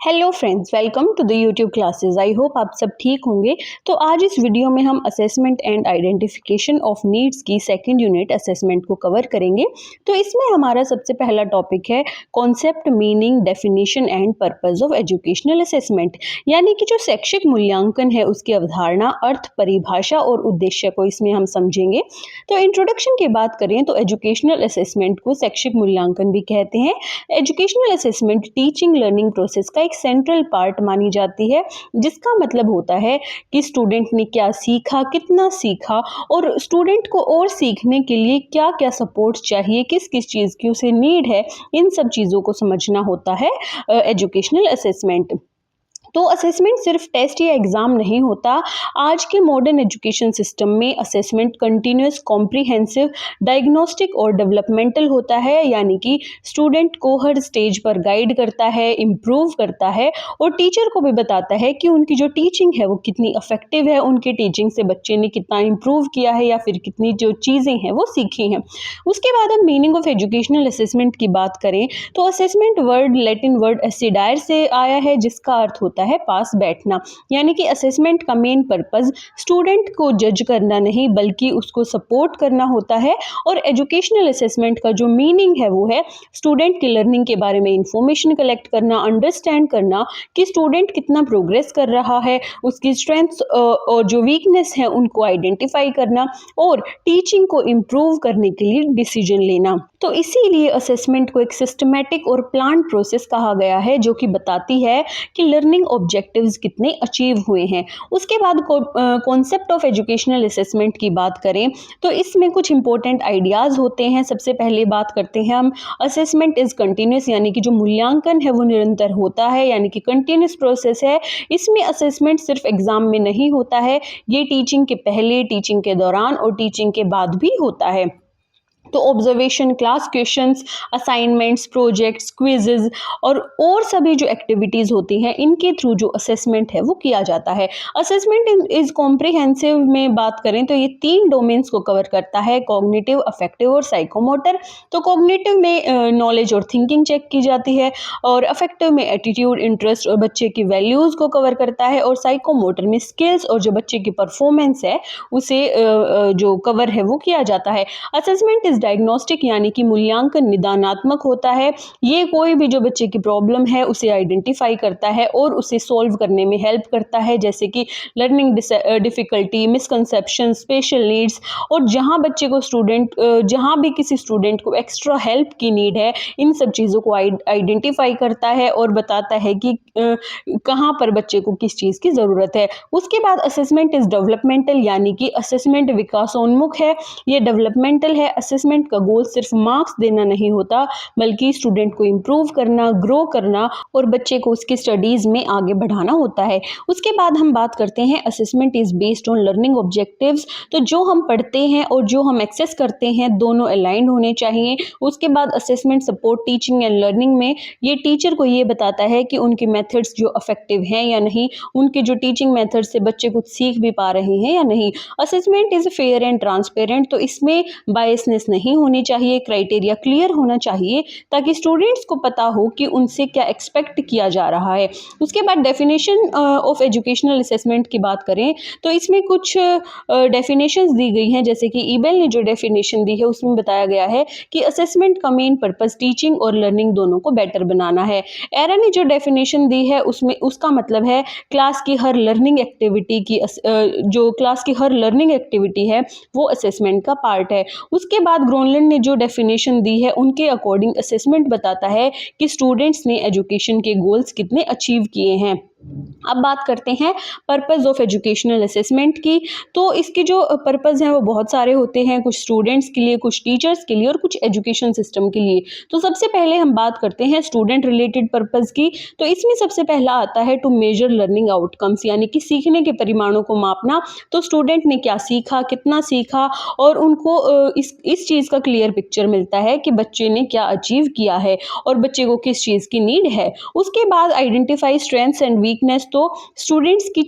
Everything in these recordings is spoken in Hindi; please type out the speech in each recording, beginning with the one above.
Hello friends, welcome to the YouTube classes. I hope आप सब ठीक होंगे। तो आज इस वीडियो में हम assessment and identification of needs की सेकंड यूनिट असेसमेंट को कवर करेंगे। तो इसमें हमारा सबसे पहला टॉपिक है concept, meaning, definition and purpose of educational assessment, यानी कि जो शैक्षिक मूल्यांकन है उसकी अवधारणा, अर्थ, परिभाषा और उद्देश्य को इसमें हम समझेंगे। तो इंट्रोडक्शन की बात करें तो एजुकेशनल असेसमेंट को शैक्षिक मूल्यांकन भी कहते हैं। Educational assessment teaching learning process का एक सेंट्रल पार्ट मानी जाती है, जिसका मतलब होता है कि स्टूडेंट ने क्या सीखा, कितना सीखा और स्टूडेंट को और सीखने के लिए क्या क्या सपोर्ट चाहिए, किस किस चीज़ की उसे नीड है, इन सब चीज़ों को समझना होता है एजुकेशनल असेसमेंट। तो असेसमेंट सिर्फ टेस्ट या एग्जाम नहीं होता। आज के मॉडर्न एजुकेशन सिस्टम में असेसमेंट कंटिन्यूस, कॉम्प्रिहेंसिव, डायग्नोस्टिक और डेवलपमेंटल होता है, यानी कि स्टूडेंट को हर स्टेज पर गाइड करता है, इम्प्रूव करता है और टीचर को भी बताता है कि उनकी जो टीचिंग है वो कितनी इफेक्टिव है, उनके टीचिंग से बच्चे ने कितना इम्प्रूव किया है या फिर कितनी जो चीज़ें हैं वो सीखी हैं। उसके बाद हम मीनिंग ऑफ एजुकेशनल असेसमेंट की बात करें तो असेसमेंट वर्ड लैटिन वर्ड एसिडायर से आया है, जिसका अर्थ होता है पास बैठना। यानी कि असेसमेंट का मेन पर्पस स्टूडेंट को जज करना नहीं बल्कि उसको सपोर्ट करना होता है। और एजुकेशनल असेसमेंट का जो मीनिंग है वो है स्टूडेंट की लर्निंग के बारे में इंफॉर्मेशन कलेक्ट करना, अंडरस्टैंड करना कि स्टूडेंट कितना प्रोग्रेस कर रहा है, उसकी स्ट्रेंथ्स और जो वीकनेस है उनको आइडेंटिफाई करना और टीचिंग को इम्प्रूव करने के लिए डिसीजन लेना। तो इसीलिए असेसमेंट को एक सिस्टमैटिक और प्लान प्रोसेस कहा गया है, जो कि बताती है कि लर्निंग ऑब्जेक्टिव्स कितने अचीव हुए हैं। उसके बाद कॉन्सेप्ट ऑफ एजुकेशनल असेसमेंट की बात करें तो इसमें कुछ इंपॉर्टेंट आइडियाज होते हैं। सबसे पहले बात करते हैं हम असेसमेंट इज कंटिन्यूस, यानी कि जो मूल्यांकन है वो निरंतर होता है, यानी कि कंटिन्यूस प्रोसेस है। इसमें असेसमेंट सिर्फ एग्जाम में नहीं होता है, ये टीचिंग के पहले, टीचिंग के दौरान और टीचिंग के बाद भी होता है। तो observation, class questions, assignments, projects, quizzes और सभी जो एक्टिविटीज़ होती हैं इनके थ्रू जो असेसमेंट है वो किया जाता है। असेसमेंट इज कॉम्प्रिहेंसिव में बात करें तो ये 3 डोमेन्स को कवर करता है, कॉग्निटिव, अफेक्टिव और साइकोमोटर। तो कॉग्निटिव में नॉलेज और थिंकिंग चेक की जाती है और अफेक्टिव में एटीट्यूड, इंटरेस्ट और बच्चे की वैल्यूज़ को कवर करता है और साइकोमोटर में स्किल्स और जो बच्चे की परफॉर्मेंस है उसे जो कवर है वो किया जाता है। असेसमेंट डायग्नोस्टिक, यानी कि मूल्यांकन निदानात्मक होता है। ये कोई भी जो बच्चे की प्रॉब्लम है उसे आइडेंटिफाई करता है और उसे सॉल्व करने में हेल्प करता है, जैसे कि learning difficulty, misconception, special needs. और जहाँ भी किसी स्टूडेंट को एक्स्ट्रा हेल्प की नीड है, इन सब चीज़ों को आइडेंटिफाई करता है और बताता है कि कहाँ पर बच्चे को किस चीज़ की ज़रूरत है। उसके बाद असेसमेंट इज डेवलपमेंटल, यानी कि असेसमेंट विकासोन्मुख है, ये डेवलपमेंटल है। असेसमेंट का गोल सिर्फ मार्क्स देना नहीं होता बल्कि स्टूडेंट को इम्प्रूव करना, ग्रो करना और बच्चे को उसकी स्टडीज में आगे बढ़ाना होता है। उसके बाद हम बात करते हैं assessment is based on learning objectives. तो जो हम पढ़ते हैं और जो हम एक्सेस करते हैं दोनों अलाइंड होने चाहिए। उसके बाद assessment support teaching and learning में ये टीचर को ये बताता है कि उनके मेथड्स जो इफेक्टिव हैं या नहीं, उनके जो टीचिंग मेथड्स से बच्चे कुछ सीख भी पा रहे हैं या नहीं। Assessment is fair and transparent, तो इसमें बायसनेस नहीं होनी चाहिए, क्राइटेरिया क्लियर होना चाहिए ताकि स्टूडेंट्स को पता हो कि उनसे क्या एक्सपेक्ट किया जा रहा है। उसके बाद डेफिनेशन ऑफ एजुकेशनल असेसमेंट की बात करें तो इसमें कुछ डेफिनेशंस दी गई हैं, जैसे कि ईबेल ने जो डेफिनेशन दी है उसमें बताया गया है कि असेसमेंट का मेन पर्पस टीचिंग और लर्निंग दोनों को बेटर बनाना है। एरा ने जो डेफिनेशन दी है उसमें उसका मतलब है क्लास की हर लर्निंग एक्टिविटी है वो असेसमेंट का पार्ट है। उसके बाद ग्रोनलैंड ने जो डेफिनेशन दी है उनके अकॉर्डिंग असेसमेंट बताता है कि स्टूडेंट्स ने एजुकेशन के गोल्स कितने अचीव किए हैं। अब बात करते हैं पर्पस ऑफ एजुकेशनल असेसमेंट की। तो इसके जो पर्पस हैं वो बहुत सारे होते हैं, कुछ स्टूडेंट्स के लिए, कुछ टीचर्स के लिए और कुछ एजुकेशन सिस्टम के लिए। तो सबसे पहले हम बात करते हैं स्टूडेंट रिलेटेड पर्पस की। तो इसमें सबसे पहला आता है टू मेजर लर्निंग आउटकम्स, यानी कि सीखने के परिमाणों को मापना। तो स्टूडेंट ने क्या सीखा, कितना सीखा और उनको इस चीज़ का क्लियर पिक्चर मिलता है कि बच्चे ने क्या अचीव किया है और बच्चे को किस चीज़ की नीड है। उसके बाद आइडेंटिफाई स्ट्रेंथ्स एंड वीकनेस, तो स्टूडेंट्स की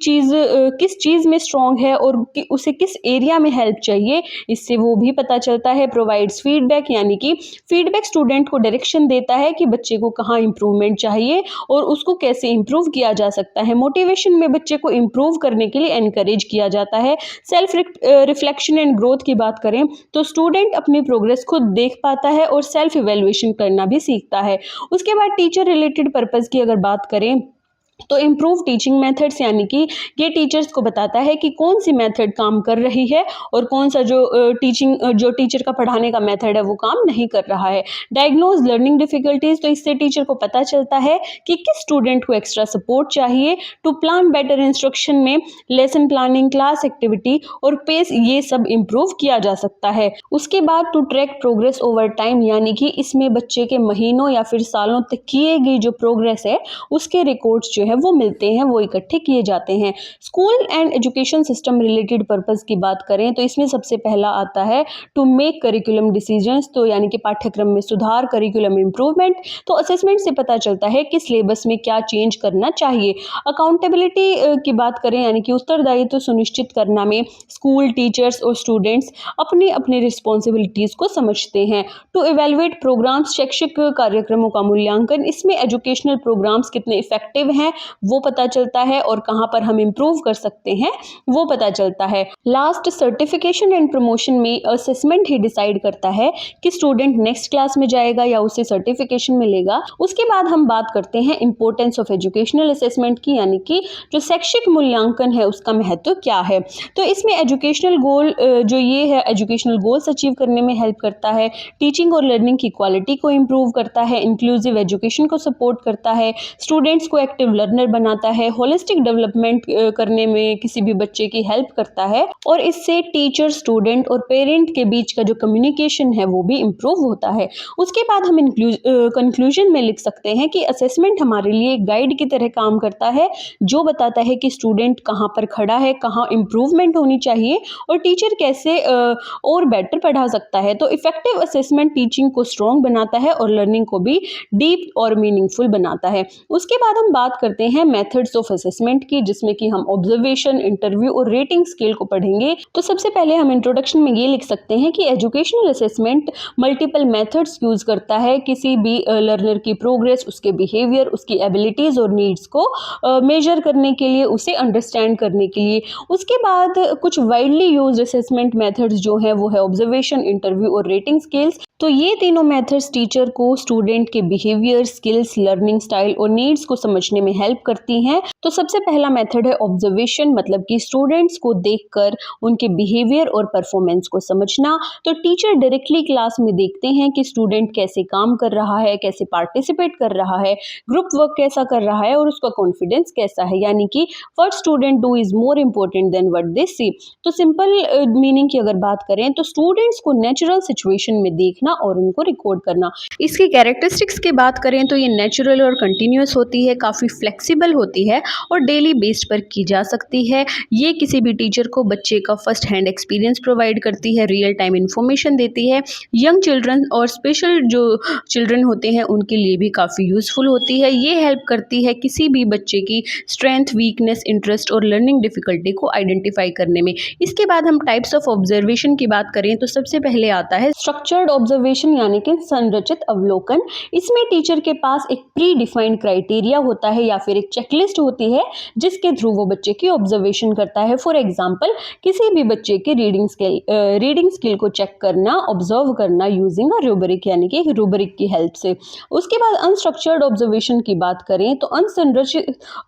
किस चीज़ में स्ट्रॉन्ग है और उसे किस एरिया में हेल्प चाहिए, इससे वो भी पता चलता है। प्रोवाइड्स फीडबैक, यानी कि फीडबैक स्टूडेंट को डायरेक्शन देता है कि बच्चे को कहाँ इंप्रूवमेंट चाहिए और उसको कैसे इंप्रूव किया जा सकता है। मोटिवेशन में बच्चे को इंप्रूव करने के लिए एनकरेज किया जाता है। सेल्फ रिफ्लेक्शन एंड ग्रोथ की बात करें तो स्टूडेंट अपनी प्रोग्रेस खुद देख पाता है और सेल्फ इवेल्युएशन करना भी सीखता है। उसके बाद टीचर रिलेटेड पर्पस की अगर बात करें तो इम्प्रूव टीचिंग मेथड्स, यानी कि ये टीचर्स को बताता है कि कौन सी मेथड काम कर रही है और कौन सा जो टीचर का पढ़ाने का मेथड है वो काम नहीं कर रहा है। डायग्नोज लर्निंग डिफिकल्टीज, तो इससे टीचर को पता चलता है कि किस स्टूडेंट को एक्स्ट्रा सपोर्ट चाहिए। टू प्लान बेटर इंस्ट्रक्शन में लेसन प्लानिंग, क्लास एक्टिविटी और पेस, ये सब इम्प्रूव किया जा सकता है। उसके बाद to track progress over time, यानी कि इसमें बच्चे के महीनों या फिर सालों तक किए गई जो प्रोग्रेस है उसके रिकॉर्ड्स जो है वो मिलते हैं, वो इकट्ठे किए जाते हैं। School and education system related purpose की बात करें तो इसमें सबसे पहला आता है टू मेक करिकुलम डिसीजंस, तो यानी कि पाठ्यक्रम में सुधार, करिकुलम इंप्रूवमेंट। तो असेसमेंट से पता चलता है कि सिलेबस में क्या चेंज करना चाहिए। अकाउंटेबिलिटी की बात करें, यानी कि उत्तरदायित्व तो सुनिश्चित करना में स्कूल, टीचर्स और स्टूडेंट्स अपनी अपनी रिस्पॉन्सिबिलिटीज को समझते हैं। टू इवेलुएट प्रोग्राम्स, शैक्षिक कार्यक्रमों का मूल्यांकन, इसमें एजुकेशनल प्रोग्राम्स कितने इफेक्टिव हैं वो पता चलता है और कहां पर हम इंप्रूव कर सकते हैं वो पता चलता है। लास्ट, सर्टिफिकेशन एंड प्रमोशन में असेसमेंट ही डिसाइड करता है कि स्टूडेंट नेक्स्ट क्लास में जाएगा या उसे सर्टिफिकेशन मिलेगा। उसके बाद हम बात करते हैं इंपॉर्टेंस ऑफ एजुकेशनल असेसमेंट की, यानी कि जो शैक्षिक मूल्यांकन है उसका महत्व क्या है। तो इसमें एजुकेशनल गोल जो ये है एजुकेशनल गोल्स अचीव करने में हेल्प करता है, टीचिंग और लर्निंग की क्वालिटी को इंप्रूव करता है, इंक्लूसिव एजुकेशन को सपोर्ट करता है, स्टूडेंट्स को एक्टिव लर्नर बनाता है, होलिस्टिक डेवलपमेंट करने में किसी भी बच्चे की हेल्प करता है और इससे टीचर, स्टूडेंट और पेरेंट के बीच का जो कम्युनिकेशन है वो भी इंप्रूव होता है। उसके बाद हम कंक्लूजन में लिख सकते हैं कि असेसमेंट हमारे लिए एक गाइड की तरह काम करता है जो बताता है कि स्टूडेंट कहाँ पर खड़ा है, कहाँ इंप्रूवमेंट होनी चाहिए और टीचर कैसे और बेटर पढ़ा सकता है। तो इफेक्टिव असेसमेंट टीचिंग को स्ट्रॉन्ग बनाता है और लर्निंग को भी डीप और मीनिंगफुल बनाता है। उसके बाद हम बात करते हैं मेथड्स ऑफ असेसमेंट की, जिसमें कि हम ऑब्जर्वेशन, इंटरव्यू और रेटिंग स्केल को पढ़ेंगे। तो सबसे पहले हम इंट्रोडक्शन में ये लिख सकते हैं कि educational assessment multiple methods use करता है किसी भी लर्नर की प्रोग्रेस, उसके बिहेवियर, उसकी एबिलिटीज और नीड्स को मेजर करने के लिए, उसे अंडरस्टैंड करने के लिए। उसके बाद कुछ वाइडली यूज्ड असेसमेंट मेथड्स जो है वो है ऑब्जर्वेशन, इंटरव्यू और रेटिंग स्केल्स। तो ये तीनों मेथड्स टीचर को स्टूडेंट के बिहेवियर, स्किल्स, लर्निंग स्टाइल और नीड्स को समझने में हेल्प करती हैं। तो सबसे पहला मेथड है ऑब्जर्वेशन, मतलब कि स्टूडेंट्स को देखकर उनके बिहेवियर और परफॉर्मेंस को समझना। तो टीचर डायरेक्टली क्लास में देखते हैं कि स्टूडेंट कैसे काम कर रहा है, कैसे पार्टिसिपेट कर रहा है, ग्रुप वर्क कैसा कर रहा है और उसका कॉन्फिडेंस कैसा है, यानी कि what student do is more important than what they see. तो सिंपल मीनिंग की अगर बात करें तो स्टूडेंट्स को नेचुरल सिचुएशन में देखना और उनको रिकॉर्ड करना। इसकी कैरेक्टरिस्टिक्स की बात करें तो ये नेचुरल और कंटिन्यूअस होती है, काफ़ी फ्लेक्सिबल होती है और डेली बेस्ड पर की जा सकती है। ये किसी भी टीचर को बच्चे का फर्स्ट हैंड एक्सपीरियंस प्रोवाइड करती है, रियल टाइम इन्फॉर्मेशन देती है। यंग चिल्ड्रन और स्पेशल जो चिल्ड्रन होते हैं उनके लिए भी काफ़ी यूजफुल होती है। ये हेल्प करती है किसी भी बच्चे की स्ट्रेंथ, वीकनेस, इंटरेस्ट और लर्निंग डिफिकल्टी को आइडेंटिफाई करने में। इसके बाद हम टाइप्स ऑफ ऑब्जर्वेशन की बात करें तो सबसे पहले आता है स्ट्रक्चर्ड ऑब्जर्वेशन, यानी कि संरचित अवलोकन। इसमें टीचर के पास एक प्री डिफाइंड क्राइटेरिया होता है या फिर एक चेकलिस्ट होती है जिसके थ्रू वो बच्चे की ऑब्जर्वेशन करता है। फॉर एग्जांपल, किसी भी बच्चे के रीडिंग स्किल को चेक करना, ऑब्जर्व करना यूजिंग अ रूब्रिक, यानी कि एक रूब्रिक की हेल्प से। उसके बाद अनस्ट्रक्चर्ड ऑब्जर्वेशन की बात करें तो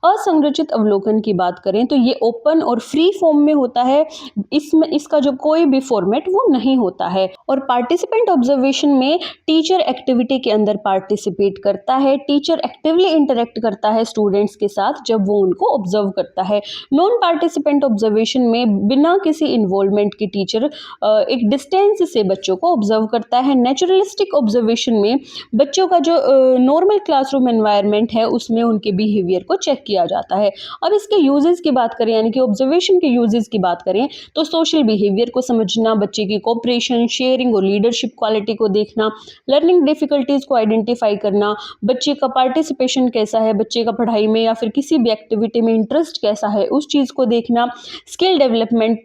असंरचित अवलोकन की बात करें तो ये ओपन और फ्री फॉर्म में होता है। इसमें इसका जो कोई भी फॉर्मेट वो नहीं होता है। और पार्टिसिपेंट ऑब्जर्वेशन में टीचर एक्टिविटी के अंदर पार्टिसिपेट करता है, टीचर एक्टिवली इंटरेक्ट करता है स्टूडेंट्स के साथ जब वो उनको ऑब्जर्व करता है। नॉन पार्टिसिपेंट ऑब्जर्वेशन में बिना किसी इन्वॉल्वमेंट के टीचर एक डिस्टेंस से बच्चों को ऑब्जर्व करता है। नेचुरलिस्टिक ऑब्जर्वेशन में बच्चों का जो नॉर्मल क्लासरूम एनवायरनमेंट है उसमें उनके बिहेवियर को चेक किया जाता है। अब इसके यूजेस की बात करें, यानी कि ऑब्जर्वेशन के यूजेस की बात करें तो सोशल बिहेवियर को समझना, बच्चे की कोऑपरेशन, शेयरिंग और लीडरशिप क्वालिटी को देखना, लर्निंग डिफिकल्टीज को आइडेंटिफाई करना, बच्चे का पार्टिसिपेशन कैसा है, बच्चे का पढ़ाई में या फिर किसी भी भी एक्टिविटी में इंटरेस्ट कैसा है उस चीज़ को देखना, स्किल डेवलपमेंट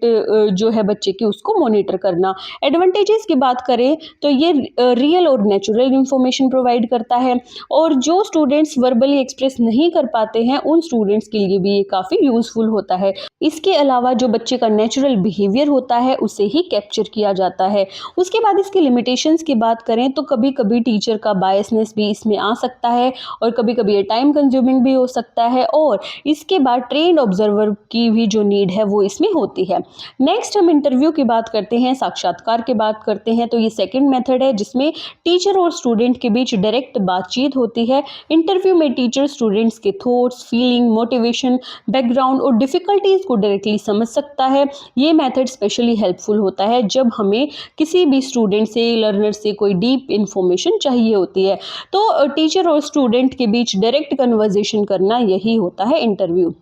जो है बच्चे की उसको मॉनिटर करना। एडवांटेजेस की बात करें तो ये रियल और नेचुरल इंफॉर्मेशन प्रोवाइड करता है, और जो स्टूडेंट्स वर्बली एक्सप्रेस नहीं कर पाते हैं उन स्टूडेंट्स के लिए भी ये काफ़ी यूजफुल होता है। इसके अलावा जो बच्चे का नेचुरल बिहेवियर होता है उसे ही कैप्चर किया जाता है। उसके बाद इसकी लिमिटेशंस की बात करें तो कभी कभी टीचर का बायसनेस भी इसमें आ सकता है, और कभी कभी ये टाइम कंज्यूमिंग भी हो सकता है, और इसके बाद ट्रेन्ड ऑब्जर्वर की भी जो नीड है वो इसमें होती है। नेक्स्ट हम इंटरव्यू की बात करते हैं, साक्षात्कार की बात करते हैं। तो ये सेकंड मेथड है जिसमें टीचर और स्टूडेंट के बीच डायरेक्ट बातचीत होती है। इंटरव्यू में टीचर स्टूडेंट्स के थॉट्स, फीलिंग, मोटिवेशन, बैकग्राउंड और डिफिकल्टीज को डायरेक्टली समझ सकता है। ये मेथड स्पेशली हेल्पफुल होता है जब हमें किसी भी स्टूडेंट से, लर्नर से कोई डीप इंफॉर्मेशन चाहिए होती है। तो टीचर और स्टूडेंट के बीच डायरेक्ट कन्वर्सेशन करना यही होता है इंटरव्यू।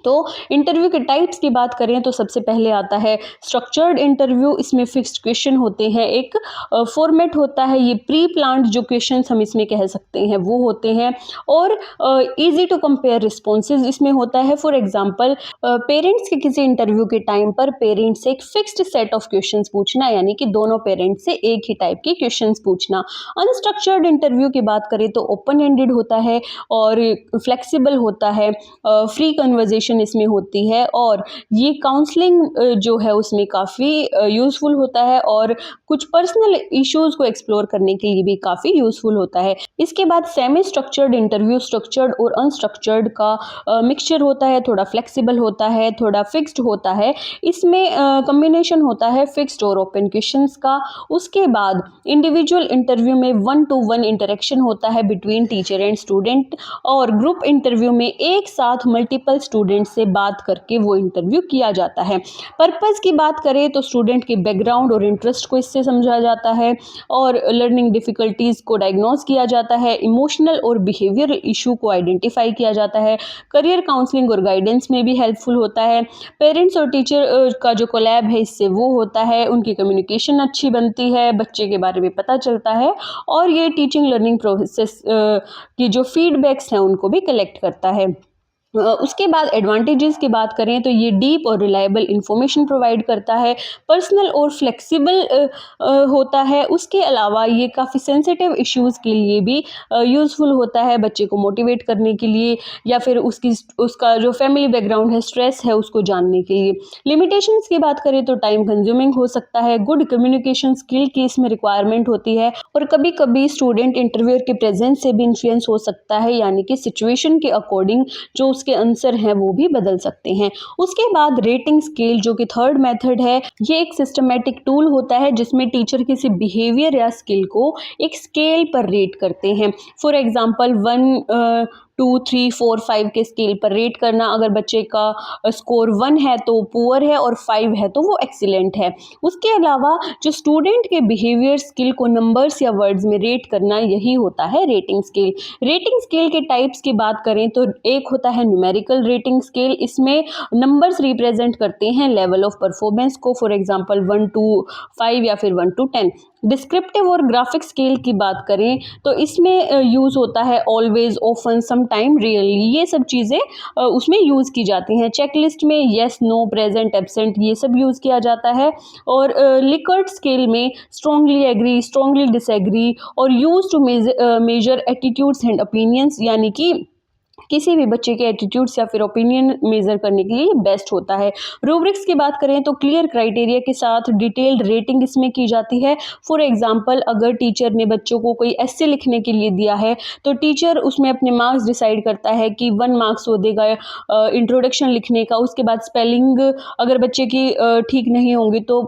तो इंटरव्यू के टाइप्स की बात करें तो सबसे पहले आता है स्ट्रक्चर्ड इंटरव्यू। इसमें फिक्स्ड क्वेश्चन होते हैं, एक फॉर्मेट होता है, ये प्री प्लान्ड जो क्वेश्चंस हम इसमें कह सकते हैं वो होते हैं, और इजी टू कंपेयर रिस्पॉन्सेज इसमें होता है। फॉर एग्जांपल पेरेंट्स के किसी इंटरव्यू के टाइम पर पेरेंट्स से एक फिक्स्ड सेट ऑफ क्वेश्चंस पूछना, यानी कि दोनों पेरेंट्स से एक ही टाइप के क्वेश्चंस पूछना। अनस्ट्रक्चर्ड इंटरव्यू की बात करें तो ओपन एंडेड होता है और फ्लेक्सिबल होता है, फ्री कन्वर्जेशन इसमें होती है, और ये काउंसलिंग जो है उसमें काफ़ी यूज़फुल होता है, और कुछ पर्सनल इश्यूज़ को एक्सप्लोर करने के लिए भी काफ़ी यूज़फुल होता है। इसके बाद सेमी स्ट्रक्चर्ड इंटरव्यू स्ट्रक्चर्ड और अनस्ट्रक्चर्ड का मिक्सचर होता है, थोड़ा फ्लेक्सिबल होता है, थोड़ा फिक्स्ड होता है। इसमें कम्बिनेशन होता है फिक्स्ड और ओपन क्वेश्चंस का। उसके बाद इंडिविजुअल इंटरव्यू में 1-to-1 इंटरेक्शन होता है बिटवीन टीचर एंड स्टूडेंट, और ग्रुप इंटरव्यू में एक साथ मल्टीपल स्टूडेंट से बात करके वो इंटरव्यू किया जाता है। पर्पस की बात करें तो स्टूडेंट के बैकग्राउंड और इंटरेस्ट को इससे समझा जाता है, और लर्निंग डिफिकल्टीज को डायग्नोज किया जाता है, इमोशनल और बिहेवियर इशू को आइडेंटिफाई किया जाता है, करियर काउंसलिंग और गाइडेंस में भी हेल्पफुल होता है। पेरेंट्स और टीचर का जो कोलैब है इससे वो होता है, उनकी कम्युनिकेशन अच्छी बनती है, बच्चे के बारे में पता चलता है, और ये टीचिंग लर्निंग प्रोसेस की जो फीडबैक्स हैं उनको भी कलेक्ट करता है। उसके बाद एडवांटेजेस की बात करें तो ये डीप और रिलायबल इंफॉर्मेशन प्रोवाइड करता है, पर्सनल और फ्लेक्सिबल होता है। उसके अलावा ये काफ़ी सेंसिटिव इश्यूज़ के लिए भी यूज़फुल होता है, बच्चे को मोटिवेट करने के लिए, या फिर उसका जो फैमिली बैकग्राउंड है, स्ट्रेस है, उसको जानने के लिए। लिमिटेशंस की बात करें तो टाइम कंज्यूमिंग हो सकता है, गुड कम्युनिकेशन स्किल की इसमें रिक्वायरमेंट होती है, और कभी कभी स्टूडेंट इंटरव्यूअर के प्रेजेंस से भी इन्फ्लुएंस हो सकता है, यानी कि सिचुएशन के अकॉर्डिंग जो के आंसर हैं वो भी बदल सकते हैं। उसके बाद रेटिंग स्केल जो कि थर्ड मेथड है, ये एक सिस्टमैटिक टूल होता है जिसमें टीचर किसी बिहेवियर या स्किल को एक स्केल पर रेट करते हैं। फॉर एग्जांपल 1, 2, 3, 4, 5 के स्केल पर रेट करना। अगर बच्चे का स्कोर 1 है तो पुअर है, और 5 है तो वो एक्सीलेंट है। उसके अलावा जो स्टूडेंट के बिहेवियर स्किल को नंबर्स या वर्ड्स में रेट करना, यही होता है रेटिंग स्केल। रेटिंग स्केल के टाइप्स की बात करें तो एक होता है न्यूमेरिकल रेटिंग स्केल, इसमें नंबर्स रिप्रेजेंट करते हैं लेवल ऑफ परफॉर्मेंस को, फॉर एग्जांपल 1 to 5 या फिर 1 to 10। डिस्क्रिप्टिव और ग्राफिक स्केल की बात करें तो इसमें यूज़ होता है always, often, some time, really, ये सब चीज़ें उसमें यूज़ की जाती हैं। चेकलिस्ट में येस, नो, प्रेजेंट, एब्सेंट, ये सब यूज़ किया जाता है। और लिकर्ट स्केल में स्ट्रांगली एग्री, स्ट्रांगली डिसएग्री, और use to measure attitudes and opinions, यानी कि किसी भी बच्चे के एटीट्यूड्स या फिर ओपिनियन मेजर करने के लिए बेस्ट होता है। रूब्रिक्स की बात करें तो क्लियर क्राइटेरिया के साथ डिटेल्ड रेटिंग इसमें की जाती है। फॉर एग्जांपल अगर टीचर ने बच्चों को कोई एस्से लिखने के लिए दिया है तो टीचर उसमें अपने मार्क्स डिसाइड करता है कि 1 मार्क्स वो देगा इंट्रोडक्शन लिखने का। उसके बाद स्पेलिंग अगर बच्चे की ठीक नहीं होंगी तो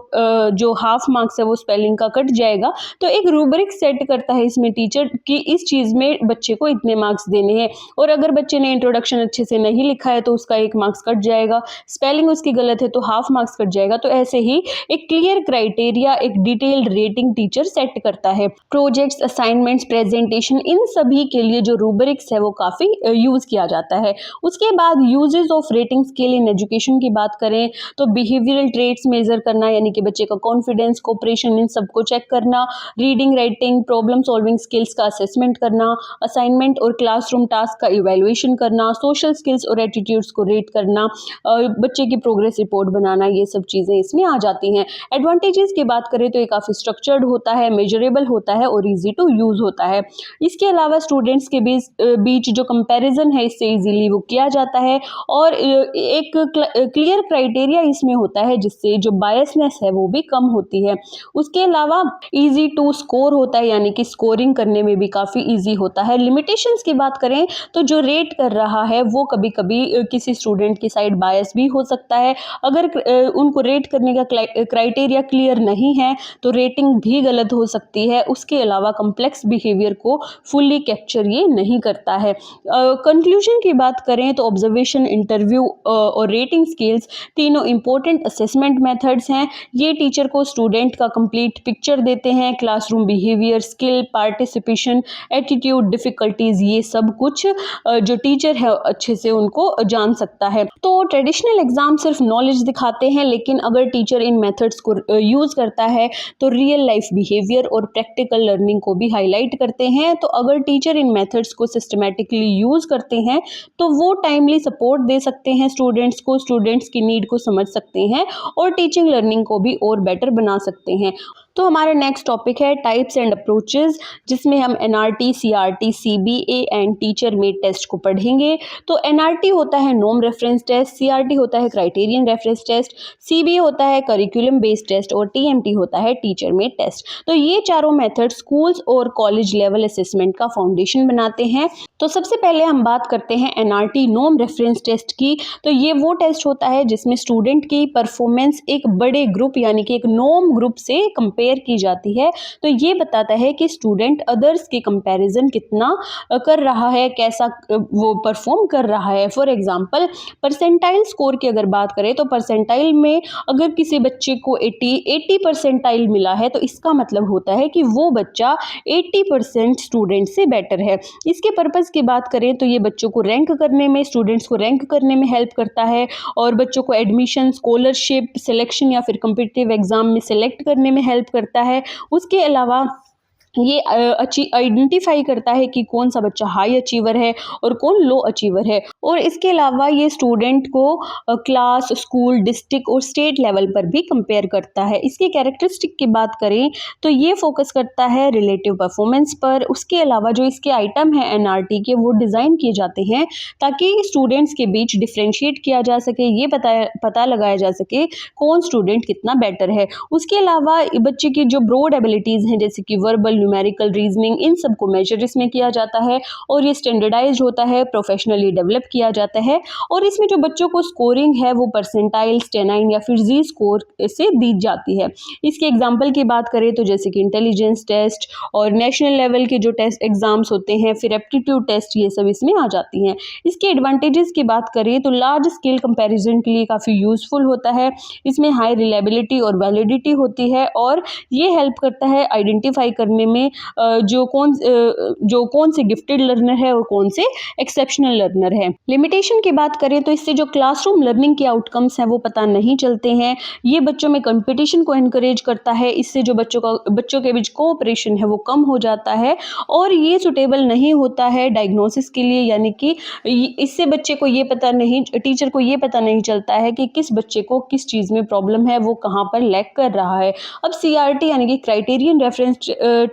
जो हाफ मार्क्स है वो स्पेलिंग का कट जाएगा। तो एक रूब्रिक सेट करता है इसमें टीचर कि इस चीज़ में बच्चे को इतने मार्क्स देने हैं, और अगर बच्चे ने इंट्रोडक्शन अच्छे से नहीं लिखा है तो उसका 1 मार्क्स कट जाएगा, स्पेलिंग उसकी गलत है तो हाफ मार्क्स कट जाएगा। तो ऐसे ही एक क्लियर क्राइटेरिया, एक डिटेल्ड रेटिंग टीचर सेट करता है। प्रोजेक्ट्स, असाइनमेंट्स, प्रेजेंटेशन, इन सभी के लिए जो रूब्रिक्स है वो काफ़ी यूज़ किया जाता है। उसके बाद uses of rating scale in education की बात करें तो बिहेवियरल ट्रेट्स मेजर करना, यानी कि बच्चे का कॉन्फिडेंस, कोऑपरेशन, इन सबको चेक करना, reading, writing, problem solving skills का असेसमेंट करना, असाइनमेंट और क्लासरूम टास्क का इवैल्यूएशन इवैल्यूएशन करना, सोशल स्किल्स और एटीट्यूड्स को रेट करना, बच्चे की प्रोग्रेस रिपोर्ट बनाना, ये सब चीज़ें इसमें आ जाती हैं। एडवांटेजेस की बात करें तो ये काफ़ी स्ट्रक्चर्ड होता है, मेजरेबल होता है और ईजी टू यूज़ होता है। इसके अलावा स्टूडेंट्स के बीच जो कंपैरिजन है इससे इजीली वो किया जाता है और एक क्लियर क्राइटेरिया इसमें होता है जिससे जो बायसनेस है वो भी कम होती है। उसके अलावा इजी टू स्कोर होता है, यानी कि स्कोरिंग करने में भी काफ़ी इजी होता है। लिमिटेशंस की बात करें तो जो रेट कर रहा है वो कभी कभी किसी स्टूडेंट की साइड बायस भी हो सकता है। अगर उनको रेट करने का क्राइटेरिया क्लियर नहीं है तो रेटिंग भी गलत हो सकती है। उसके अलावा कम्प्लेक्स बिहेवियर को फुल्ली कैप्चर ये नहीं करता है। कंक्लूजन की बात करें तो ऑब्जर्वेशन, इंटरव्यू और रेटिंग स्केल्स तीनों इंपॉर्टेंट असेसमेंट मेथड्स हैं। ये टीचर को स्टूडेंट का कंप्लीट पिक्चर देते हैं। Classroom behaviour, skill, participation, attitude, difficulties, ये सब कुछ जो टीचर है अच्छे से उनको जान सकता है। तो ट्रेडिशनल एग्जाम सिर्फ नॉलेज दिखाते हैं, लेकिन अगर टीचर इन मेथड्स को यूज करता है तो रियल लाइफ बिहेवियर और प्रैक्टिकल लर्निंग को भी हाईलाइट करते हैं। तो अगर टीचर इन मेथड्स को सिस्टमैटिकली यूज करते हैं तो वो टाइमली सपोर्ट दे सकते हैं स्टूडेंट्स को, स्टूडेंट्स की नीड को समझ सकते हैं और टीचिंग लर्निंग को भी और बेटर बना सकते हैं। तो हमारा नेक्स्ट टॉपिक है टाइप्स एंड अप्रोचेस, जिसमें हम NRT, CRT, CBA and teacher made test को पढ़ेंगे। तो एनआरटी होता है नॉर्म रेफरेंस टेस्ट, सीआरटी होता है क्राइटेरियन रेफरेंस टेस्ट, सीबीए होता है करिकुलम बेस्ड टेस्ट और टीएमटी होता है टीचर मेड टेस्ट। तो ये चारों मेथड स्कूल्स और कॉलेज लेवल असेसमेंट का फाउंडेशन बनाते हैं। तो सबसे पहले हम बात करते हैं एनआरटी नॉर्म रेफरेंस टेस्ट की। तो ये वो टेस्ट होता है जिसमें स्टूडेंट की परफॉर्मेंस एक बड़े ग्रुप यानी कि एक नॉर्म ग्रुप से कंपेयर की जाती है। तो ये बताता है कि स्टूडेंट अदर्स के कंपैरिजन कितना कर रहा है, कैसा वो परफॉर्म कर रहा है। फॉर एग्जांपल परसेंटाइल स्कोर की अगर बात करें तो परसेंटाइल में अगर किसी बच्चे को 80 परसेंटाइल मिला है तो इसका मतलब होता है कि वो बच्चा 80% स्टूडेंट से बेटर है। इसके पर्पस की बात करें तो ये बच्चों को रैंक करने में, स्टूडेंट्स को रैंक करने में हेल्प करता है और बच्चों को एडमिशन, स्कॉलरशिप, सिलेक्शन या फिर कॉम्पिटिटिव एग्जाम में सिलेक्ट करने में हेल्प करता है। उसके अलावा ये आइडेंटिफाई करता है कि कौन सा बच्चा हाई अचीवर है और कौन लो अचीवर है। और इसके अलावा ये स्टूडेंट को क्लास, स्कूल, डिस्ट्रिक्ट और स्टेट लेवल पर भी कंपेयर करता है। इसके कैरेक्टरिस्टिक की बात करें तो ये फोकस करता है रिलेटिव परफॉर्मेंस पर। उसके अलावा जो इसके आइटम है एनआरटी के वो डिज़ाइन किए जाते हैं ताकि स्टूडेंट्स के बीच डिफ्रेंशिएट किया जा सके, ये पता लगाया जा सके कौन स्टूडेंट कितना बेटर है। उसके अलावा बच्चे की जो ब्रॉड एबिलिटीज़ हैं जैसे कि वर्बल, न्यूमेरिकल, रीजनिंग, इन सब को मेजर इसमें किया जाता है और ये स्टैंडर्डाइज्ड होता है, प्रोफेशनली डेवलप किया जाता है। और इसमें जो बच्चों को स्कोरिंग है वो परसेंटाइल, स्टेनाइन या फिर जी स्कोर से दी जाती है। इसके एग्जाम्पल की बात करें तो जैसे कि इंटेलिजेंस टेस्ट और नेशनल लेवल के जो टेस्ट एग्जाम्स होते हैं, फिर एप्टीट्यूड टेस्ट, ये सब इसमें आ जाती हैं। इसके एडवांटेजेस की बात करें तो लार्ज स्केल कंपैरिजन के लिए काफ़ी यूजफुल होता है। इसमें हाई रिलायबिलिटी और वैलिडिटी होती है और ये हेल्प करता है आइडेंटिफाई करने में जो कौन से गिफ्टेड लर्नर है और कौन से एक्सेप्शनल लर्नर है। लिमिटेशन की बात करें तो इससे जो क्लासरूम लर्निंग के आउटकम्स हैं वो पता नहीं चलते हैं। ये बच्चों में कंपटीशन को एनकरेज करता है, इससे जो बच्चों के बीच कोऑपरेशन है वो कम हो जाता है और ये सुटेबल नहीं होता है डायग्नोसिस के लिए, यानी कि इससे बच्चे को ये पता नहीं, टीचर को ये पता नहीं चलता है कि किस बच्चे को किस चीज़ में प्रॉब्लम है, वो कहाँ पर लैक कर रहा है। अब सीआरटी यानी कि क्राइटेरियन रेफरेंस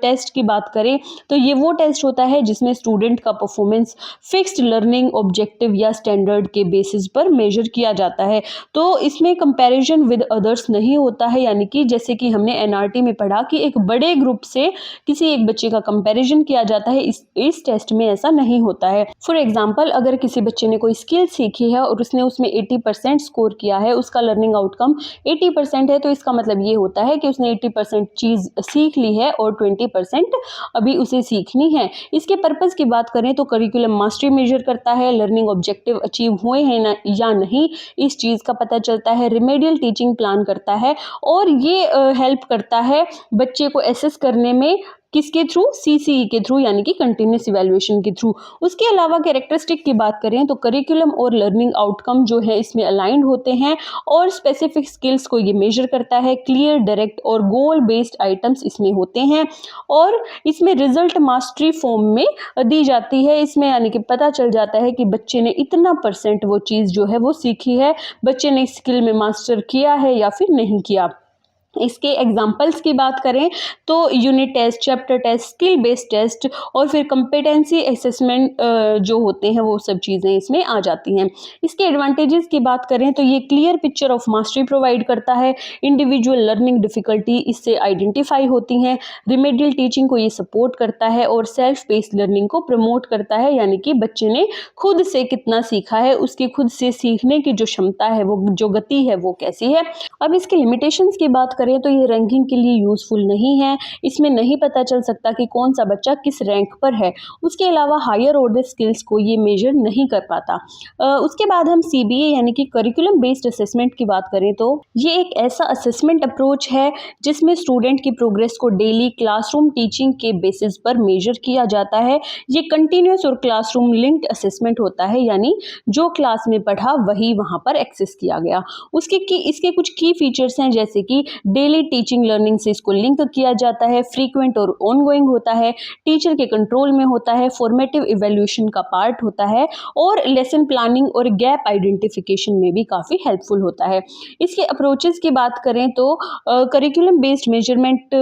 टेस्ट की बात करें तो ये वो टेस्ट होता है जिसमें स्टूडेंट का परफॉर्मेंस फिक्स्ड लर्निंग ऑब्जेक्टिव या स्टैंडर्ड के बेसिस पर मेजर किया जाता है। तो इसमें कंपैरिजन विद अदर्स नहीं होता है, यानी कि जैसे कि हमने एनआरटी में पढ़ा कि एक बड़े ग्रुप से किसी एक बच्चे का कंपैरिजन किया जाता है, इस टेस्ट में ऐसा नहीं होता है। फॉर एग्जाम्पल अगर किसी बच्चे ने कोई स्किल सीखी है और उसने उसमें 80% स्कोर किया है, उसका लर्निंग आउटकम 80% है, तो इसका मतलब ये होता है कि उसने 80% चीज़ सीख ली है और 20% अभी उसे सीखनी है। इसके पर्पस की बात करें तो करिकुलम मास्टरी मेजर करता है, लर्निंग ऑब्जेक्टिव अचीव हुए हैं या नहीं इस चीज़ का पता चलता है, रिमेडियल टीचिंग प्लान करता है और ये हेल्प करता है बच्चे को एसेस करने में किसके थ्रू, CCE के थ्रू, यानी कि कंटिन्यूस इवैल्यूएशन के थ्रू। उसके अलावा कैरेक्टरिस्टिक की बात करें तो करिकुलम और लर्निंग आउटकम जो है इसमें अलाइंड होते हैं और स्पेसिफिक स्किल्स को ये मेजर करता है। क्लियर, डायरेक्ट और गोल बेस्ड आइटम्स इसमें होते हैं और इसमें रिजल्ट मास्टरी फॉर्म में दी जाती है। इसमें यानी कि पता चल जाता है कि बच्चे ने इतना % वो चीज़ जो है वो सीखी है, बच्चे ने स्किल में मास्टर किया है या फिर नहीं किया। इसके एग्जाम्पल्स की बात करें तो unit test, chapter test, skill based test और फिर कंपेटेंसी असेसमेंट जो होते हैं वो सब चीज़ें इसमें आ जाती हैं। इसके एडवांटेजेस की बात करें तो ये clear picture of mastery provide करता है, इंडिविजुअल लर्निंग डिफिकल्टी इससे आइडेंटिफाई होती हैं, रिमेडियल टीचिंग को ये सपोर्ट करता है और सेल्फ बेस्ड लर्निंग को प्रमोट करता है, यानी कि बच्चे ने खुद से कितना सीखा है, उसकी खुद से सीखने की जो क्षमता है, वो जो गति है वो कैसी है। अब इसके लिमिटेशंस की बात करें तो ये रैंकिंग के लिए यूजफुल नहीं है। इसमें नहीं पता चल सकता कि कौन सा बच्चा किस रैंक पर है। उसके अलावा हायर ऑर्डर स्किल्स को ये मेजर नहीं कर पाता। उसके बाद हम CBA यानी कि करिकुलम बेस्ड असेसमेंट की बात करें तो ये एक ऐसा असेसमेंट अप्रोच है जिसमें स्टूडेंट की प्रोग्रेस को डेली क्लासरूम टीचिंग के बेसिस पर मेजर किया जाता है। ये कंटिन्यूस और क्लासरूम लिंक्ड असेसमेंट होता है, यानी जो क्लास में पढ़ा वही वहाँ पर एक्सेस किया गया। इसके कुछ की फीचर्स हैं, जैसे कि डेली टीचिंग लर्निंग से इसको लिंक किया जाता है, फ्रीक्वेंट और ऑनगोइंग होता है, टीचर के कंट्रोल में होता है, फॉर्मेटिव इवैल्यूएशन का पार्ट होता है और लेसन प्लानिंग और गैप आइडेंटिफिकेशन में भी काफ़ी हेल्पफुल होता है। इसके अप्रोचेस की बात करें तो करिकुलम बेस्ड मेजरमेंट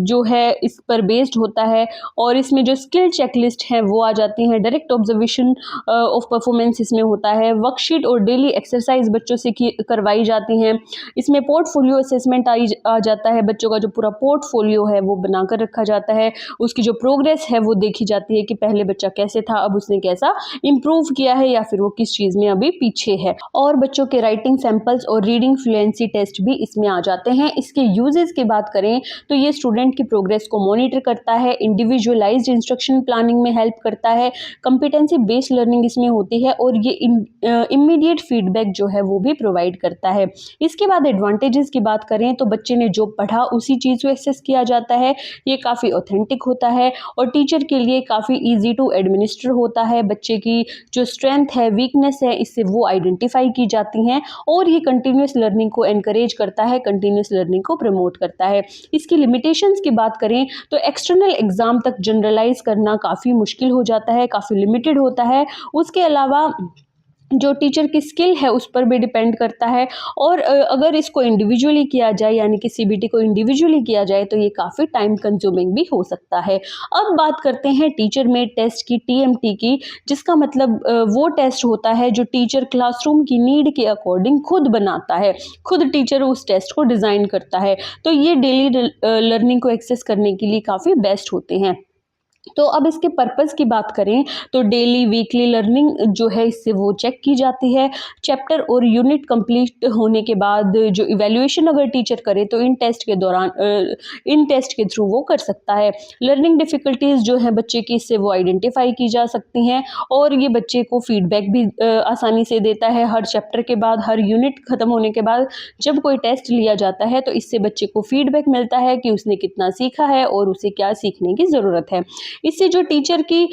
जो है इस पर बेस्ड होता है और इसमें जो स्किल चेकलिस्ट हैं वो आ जाती हैं, डायरेक्ट ऑब्जर्वेशन ऑफ परफॉर्मेंस इसमें होता है, वर्कशीट और डेली एक्सरसाइज बच्चों से करवाई जाती हैं। इसमें पोर्टफोलियो असेसमेंट आ जाता है, बच्चों का जो पूरा पोर्टफोलियो है वो बनाकर रखा जाता है, उसकी जो प्रोग्रेस है वो देखी जाती है कि पहले बच्चा कैसे था, अब उसने कैसा इम्प्रूव किया है या फिर वो किस चीज़ में अभी पीछे है। और बच्चों के राइटिंग सैंपल्स और रीडिंग फ्लुएंसी टेस्ट भी इसमें आ जाते हैं। इसके यूजेस की बात करें तो ये स्टूडेंट की प्रोग्रेस को मॉनिटर करता है, इंडिविजुअलाइज्ड इंस्ट्रक्शन प्लानिंग में हेल्प करता है, कंपिटेंसी बेस्ड लर्निंग इसमें होती है और ये इमीडिएट फीडबैक जो है वो भी प्रोवाइड करता है। इसके बाद एडवांटेजेस की बात करें तो बच्चे ने जो पढ़ा उसी चीज़ को एक्सेस किया जाता है, ये काफ़ी ऑथेंटिक होता है और टीचर के लिए काफ़ी ईजी टू एडमिनिस्टर होता है। बच्चे की जो स्ट्रेंथ है, वीकनेस है, इससे वो आइडेंटिफाई की जाती हैं और ये कंटिन्यूस लर्निंग को एनकरेज करता है, कंटिन्यूस लर्निंग को प्रमोट करता है। इसकी लिमिटेशंस की बात करें तो एक्सटर्नल एग्जाम तक जनरलाइज करना काफ़ी मुश्किल हो जाता है, काफ़ी लिमिटेड होता है। उसके अलावा जो टीचर की स्किल है उस पर भी डिपेंड करता है और अगर इसको इंडिविजुअली किया जाए, यानी कि CBT को इंडिविजुअली किया जाए तो ये काफ़ी टाइम कंज्यूमिंग भी हो सकता है। अब बात करते हैं टीचर मेड टेस्ट की, TMT की, जिसका मतलब वो टेस्ट होता है जो टीचर क्लासरूम की नीड के अकॉर्डिंग खुद बनाता है, खुद टीचर उस टेस्ट को डिज़ाइन करता है। तो ये डेली लर्निंग को एक्सेस करने के लिए काफ़ी बेस्ट होते हैं। तो अब इसके पर्पस की बात करें तो डेली वीकली लर्निंग जो है इससे वो चेक की जाती है। चैप्टर और यूनिट कंप्लीट होने के बाद जो इवैल्यूएशन अगर टीचर करे तो इन टेस्ट के थ्रू वो कर सकता है। लर्निंग डिफ़िकल्टीज़ जो है बच्चे की, इससे वो आइडेंटिफाई की जा सकती हैं और ये बच्चे को फीडबैक भी आसानी से देता है। हर चैप्टर के बाद, हर यूनिट ख़त्म होने के बाद जब कोई टेस्ट लिया जाता है तो इससे बच्चे को फीडबैक मिलता है कि उसने कितना सीखा है और उसे क्या सीखने की ज़रूरत है। इससे जो टीचर की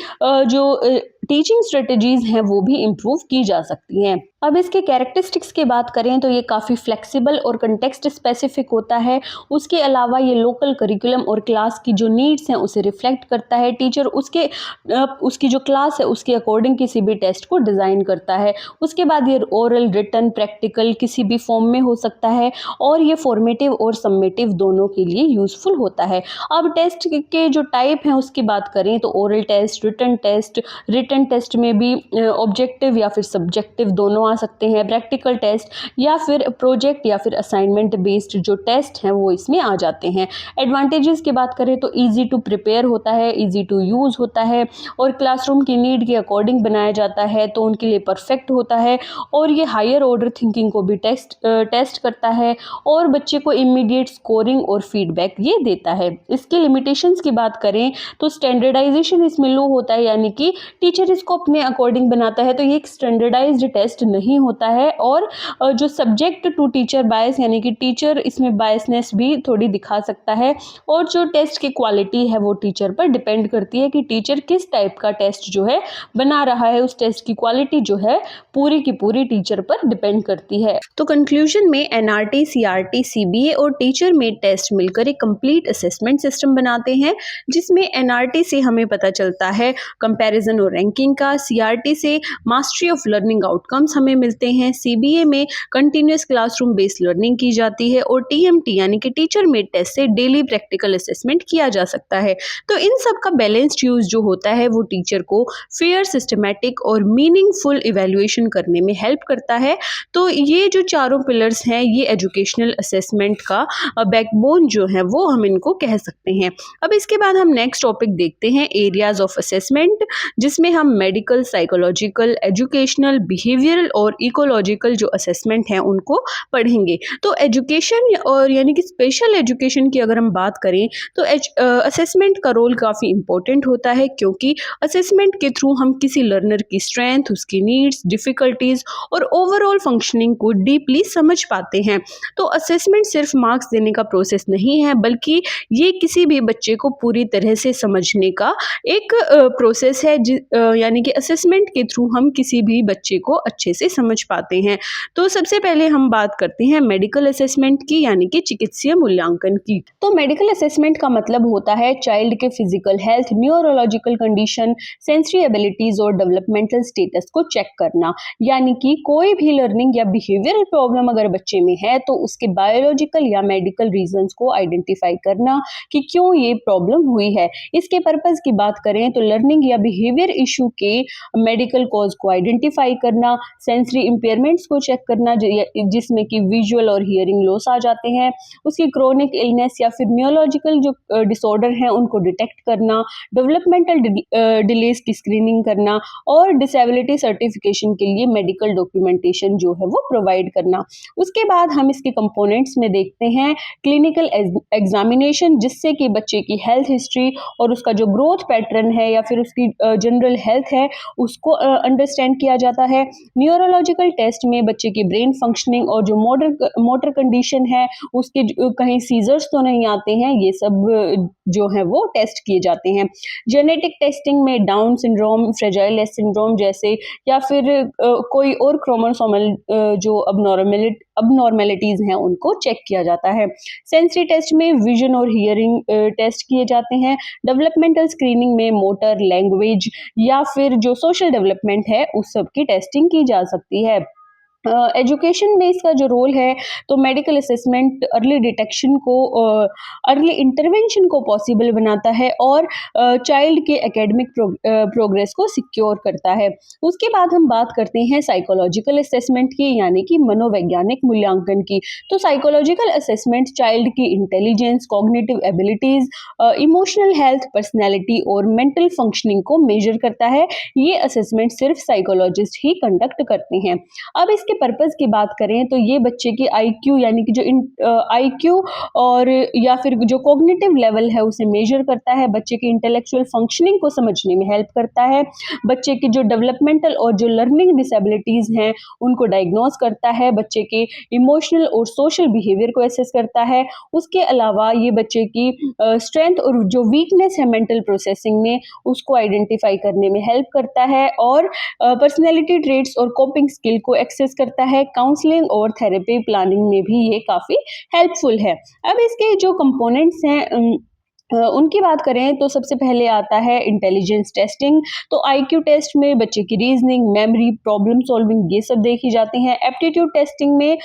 टीचिंग स्ट्रेटजीज हैं वो भी इम्प्रूव की जा सकती हैं। अब इसके कैरेक्टरिस्टिक्स की बात करें तो ये काफ़ी फ्लेक्सिबल और कंटेक्स्ट स्पेसिफिक होता है। उसके अलावा ये लोकल करिकुलम और क्लास की जो नीड्स हैं उसे रिफ्लेक्ट करता है। टीचर उसकी जो क्लास है उसके अकॉर्डिंग किसी भी टेस्ट को डिज़ाइन करता है। उसके बाद ये ओरल, रिटन, प्रैक्टिकल किसी भी फॉर्म में हो सकता है और ये फॉर्मेटिव और सम्मेटिव दोनों के लिए यूज़फुल होता है। अब टेस्ट के जो टाइप हैं उसकी बात करें तो ओरल टेस्ट, रिटन टेस्ट में भी ऑब्जेक्टिव या फिर सब्जेक्टिव दोनों आ सकते हैं। प्रैक्टिकल टेस्ट या फिर प्रोजेक्ट या फिर असाइनमेंट बेस्ड जो टेस्ट हैं वो इसमें आ जाते हैं। एडवांटेजेस की बात करें तो इजी टू प्रिपेयर होता है, इजी टू यूज़ होता है और क्लासरूम की नीड के अकॉर्डिंग बनाया जाता है तो उनके लिए परफेक्ट होता है और ये हायर ऑर्डर थिंकिंग को भी टेस्ट करता है और बच्चे को इमीडिएट स्कोरिंग और फीडबैक ये देता है। इसके लिमिटेशंस की बात करें तो स्टैंडर्डाइजेशन इसमें लो होता है, यानी कि टीचर टीचर इसको अपने अकॉर्डिंग बनाता है, तो ये एक स्टैंडर्डाइज्ड टेस्ट नहीं होता है। और जो सब्जेक्ट टू टीचर बायस यानी कि टीचर इसमें बायसनेस भी थोड़ी दिखा सकता है। और जो टेस्ट की क्वालिटी है वो टीचर पर डिपेंड करती है कि टीचर किस टाइप का टेस्ट जो है बना रहा है। उस टेस्ट की क्वालिटी जो है पूरी की पूरी टीचर पर डिपेंड करती है। तो कंक्लूजन में एनआरटी, सीआरटी, सीबीए और टीचर मेड टेस्ट मिलकर एक कंप्लीट असेसमेंट सिस्टम बनाते हैं, जिसमें एनआरटी से हमें पता चलता है कंपैरिजन और रैंकिंग का, सीआरटी से मास्टरी ऑफ लर्निंग आउटकम्स हमें मिलते हैं, सीबीए में कंटिन्यूअस क्लासरूम बेस्ड लर्निंग की जाती है और टीएमटी यानी कि टीचर मेड टेस्ट से डेली प्रैक्टिकल असेसमेंट किया जा सकता है। तो इन सब का बैलेंस्ड यूज जो होता है वो टीचर को फेयर, सिस्टमैटिक और मीनिंगफुल इवैल्यूएशन करने में हेल्प करता है। तो ये जो चारों पिलर्स हैं ये एजुकेशनल असेसमेंट का बैकबोन जो है वो हम इनको कह सकते हैं। अब इसके बाद हम नेक्स्ट टॉपिक देखते हैं एरियाज ऑफ असेसमेंट, जिसमें हम मेडिकल, साइकोलॉजिकल, एजुकेशनल, बिहेवियरल और इकोलॉजिकल जो असेसमेंट हैं उनको पढ़ेंगे। तो एजुकेशन और यानी कि स्पेशल एजुकेशन की अगर हम बात करें तो असेसमेंट का रोल काफ़ी इंपॉर्टेंट होता है, क्योंकि असेसमेंट के थ्रू हम किसी लर्नर की स्ट्रेंथ, उसकी नीड्स, डिफ़िकल्टीज और ओवरऑल फंक्शनिंग को डीपली समझ पाते हैं। तो असेसमेंट सिर्फ मार्क्स देने का प्रोसेस नहीं है, बल्कि ये किसी भी बच्चे को पूरी तरह से समझने का एक प्रोसेस है, यानी कि असेसमेंट के थ्रू हम किसी भी बच्चे को अच्छे से समझ पाते हैं। तो सबसे पहले हम बात करते हैं मेडिकल असेसमेंट की, यानी कि चिकित्सीय मूल्यांकन की। तो मेडिकल असेसमेंट का मतलब होता है चाइल्ड के physical health, neurological condition, sensory abilities और डेवलपमेंटल स्टेटस को चेक करना। यानी कि कोई भी लर्निंग या बिहेवियरल प्रॉब्लम अगर बच्चे में है तो उसके बायोलॉजिकल या मेडिकल रीजंस को आइडेंटिफाई करना कि क्यों ये प्रॉब्लम हुई है। इसके पर्पस की बात करें तो लर्निंग या बिहेवियर इशू के मेडिकल कॉज को आइडेंटिफाई करना, सेंसरी इंपेयरमेंट्स को चेक करना जिसमें कि विजुअल और हियरिंग लॉस आ जाते हैं, उसकी क्रोनिक इलनेस या फिर न्यूरोलॉजिकल जो डिसऑर्डर हैं उनको डिटेक्ट करना, डेवलपमेंटल डिलेज की स्क्रीनिंग करना और डिसेबिलिटी सर्टिफिकेशन के लिए मेडिकल डॉक्यूमेंटेशन जो है वो प्रोवाइड करना। उसके बाद हम इसके कंपोनेंट्स में देखते हैं क्लिनिकल एग्जामिनेशन, जिससे कि बच्चे की हेल्थ हिस्ट्री और उसका जो ग्रोथ पैटर्न है या फिर उसकी जनरल हेल्थ है उसको अंडरस्टैंड किया जाता है। न्यूरोलॉजिकल टेस्ट में बच्चे की ब्रेन फंक्शनिंग और जो मोटर कंडीशन है उसके कहीं सीजर्स तो नहीं आते हैं, ये सब जो है वो टेस्ट किए जाते हैं। जेनेटिक टेस्टिंग में down syndrome, fragile S syndrome जैसे या फिर कोई और क्रोमोसोमल जो अबनॉर्मेलिटीज हैं उनको चेक किया जाता है। सेंसरी टेस्ट में विजन और हियरिंग टेस्ट किए जाते हैं। डेवलपमेंटल स्क्रीनिंग में मोटर, लैंग्वेज या फिर जो सोशल डेवलपमेंट है उस सब की टेस्टिंग की जा सकती है। एजुकेशन में इसका जो रोल है तो मेडिकल असेसमेंट अर्ली डिटेक्शन को, अर्ली इंटरवेंशन को पॉसिबल बनाता है और चाइल्ड के एकेडमिक प्रोग्रेस को सिक्योर करता है। उसके बाद हम बात करते हैं साइकोलॉजिकल असेसमेंट की, यानी कि मनोवैज्ञानिक मूल्यांकन की। तो साइकोलॉजिकल असेसमेंट चाइल्ड की intelligence, cognitive abilities, emotional health, personality और मेंटल फंक्शनिंग को मेजर करता है। ये असेसमेंट सिर्फ साइकोलॉजिस्ट ही कंडक्ट करते हैं। अब इसके पर्पस की बात करें तो ये बच्चे की आईक्यू यानी कि जो आईक्यू और या फिर जो कॉग्निटिव लेवल है उसे मेजर करता है, बच्चे की इंटेलेक्चुअल फंक्शनिंग को समझने में हेल्प करता है, बच्चे की जो डेवलपमेंटल और जो लर्निंग डिसेबिलिटीज हैं उनको डायग्नोज करता है, बच्चे के इमोशनल और सोशल बिहेवियर को एसेस करता है। उसके अलावा ये बच्चे की स्ट्रेंथ और जो वीकनेस है मेंटल प्रोसेसिंग में उसको आइडेंटिफाई करने में हेल्प करता है और पर्सनैलिटी ट्रेट्स और कोपिंग स्किल को एक्सेस करता है। काउंसलिंग और थेरेपी प्लानिंग में भी ये काफ़ी हेल्पफुल है। अब इसके जो कंपोनेंट्स हैं उनकी बात करें तो सबसे पहले आता है इंटेलिजेंस टेस्टिंग। तो आईक्यू टेस्ट में बच्चे की रीजनिंग, मेमोरी, प्रॉब्लम सॉल्विंग ये सब देखी जाती हैं। एप्टीट्यूड टेस्टिंग में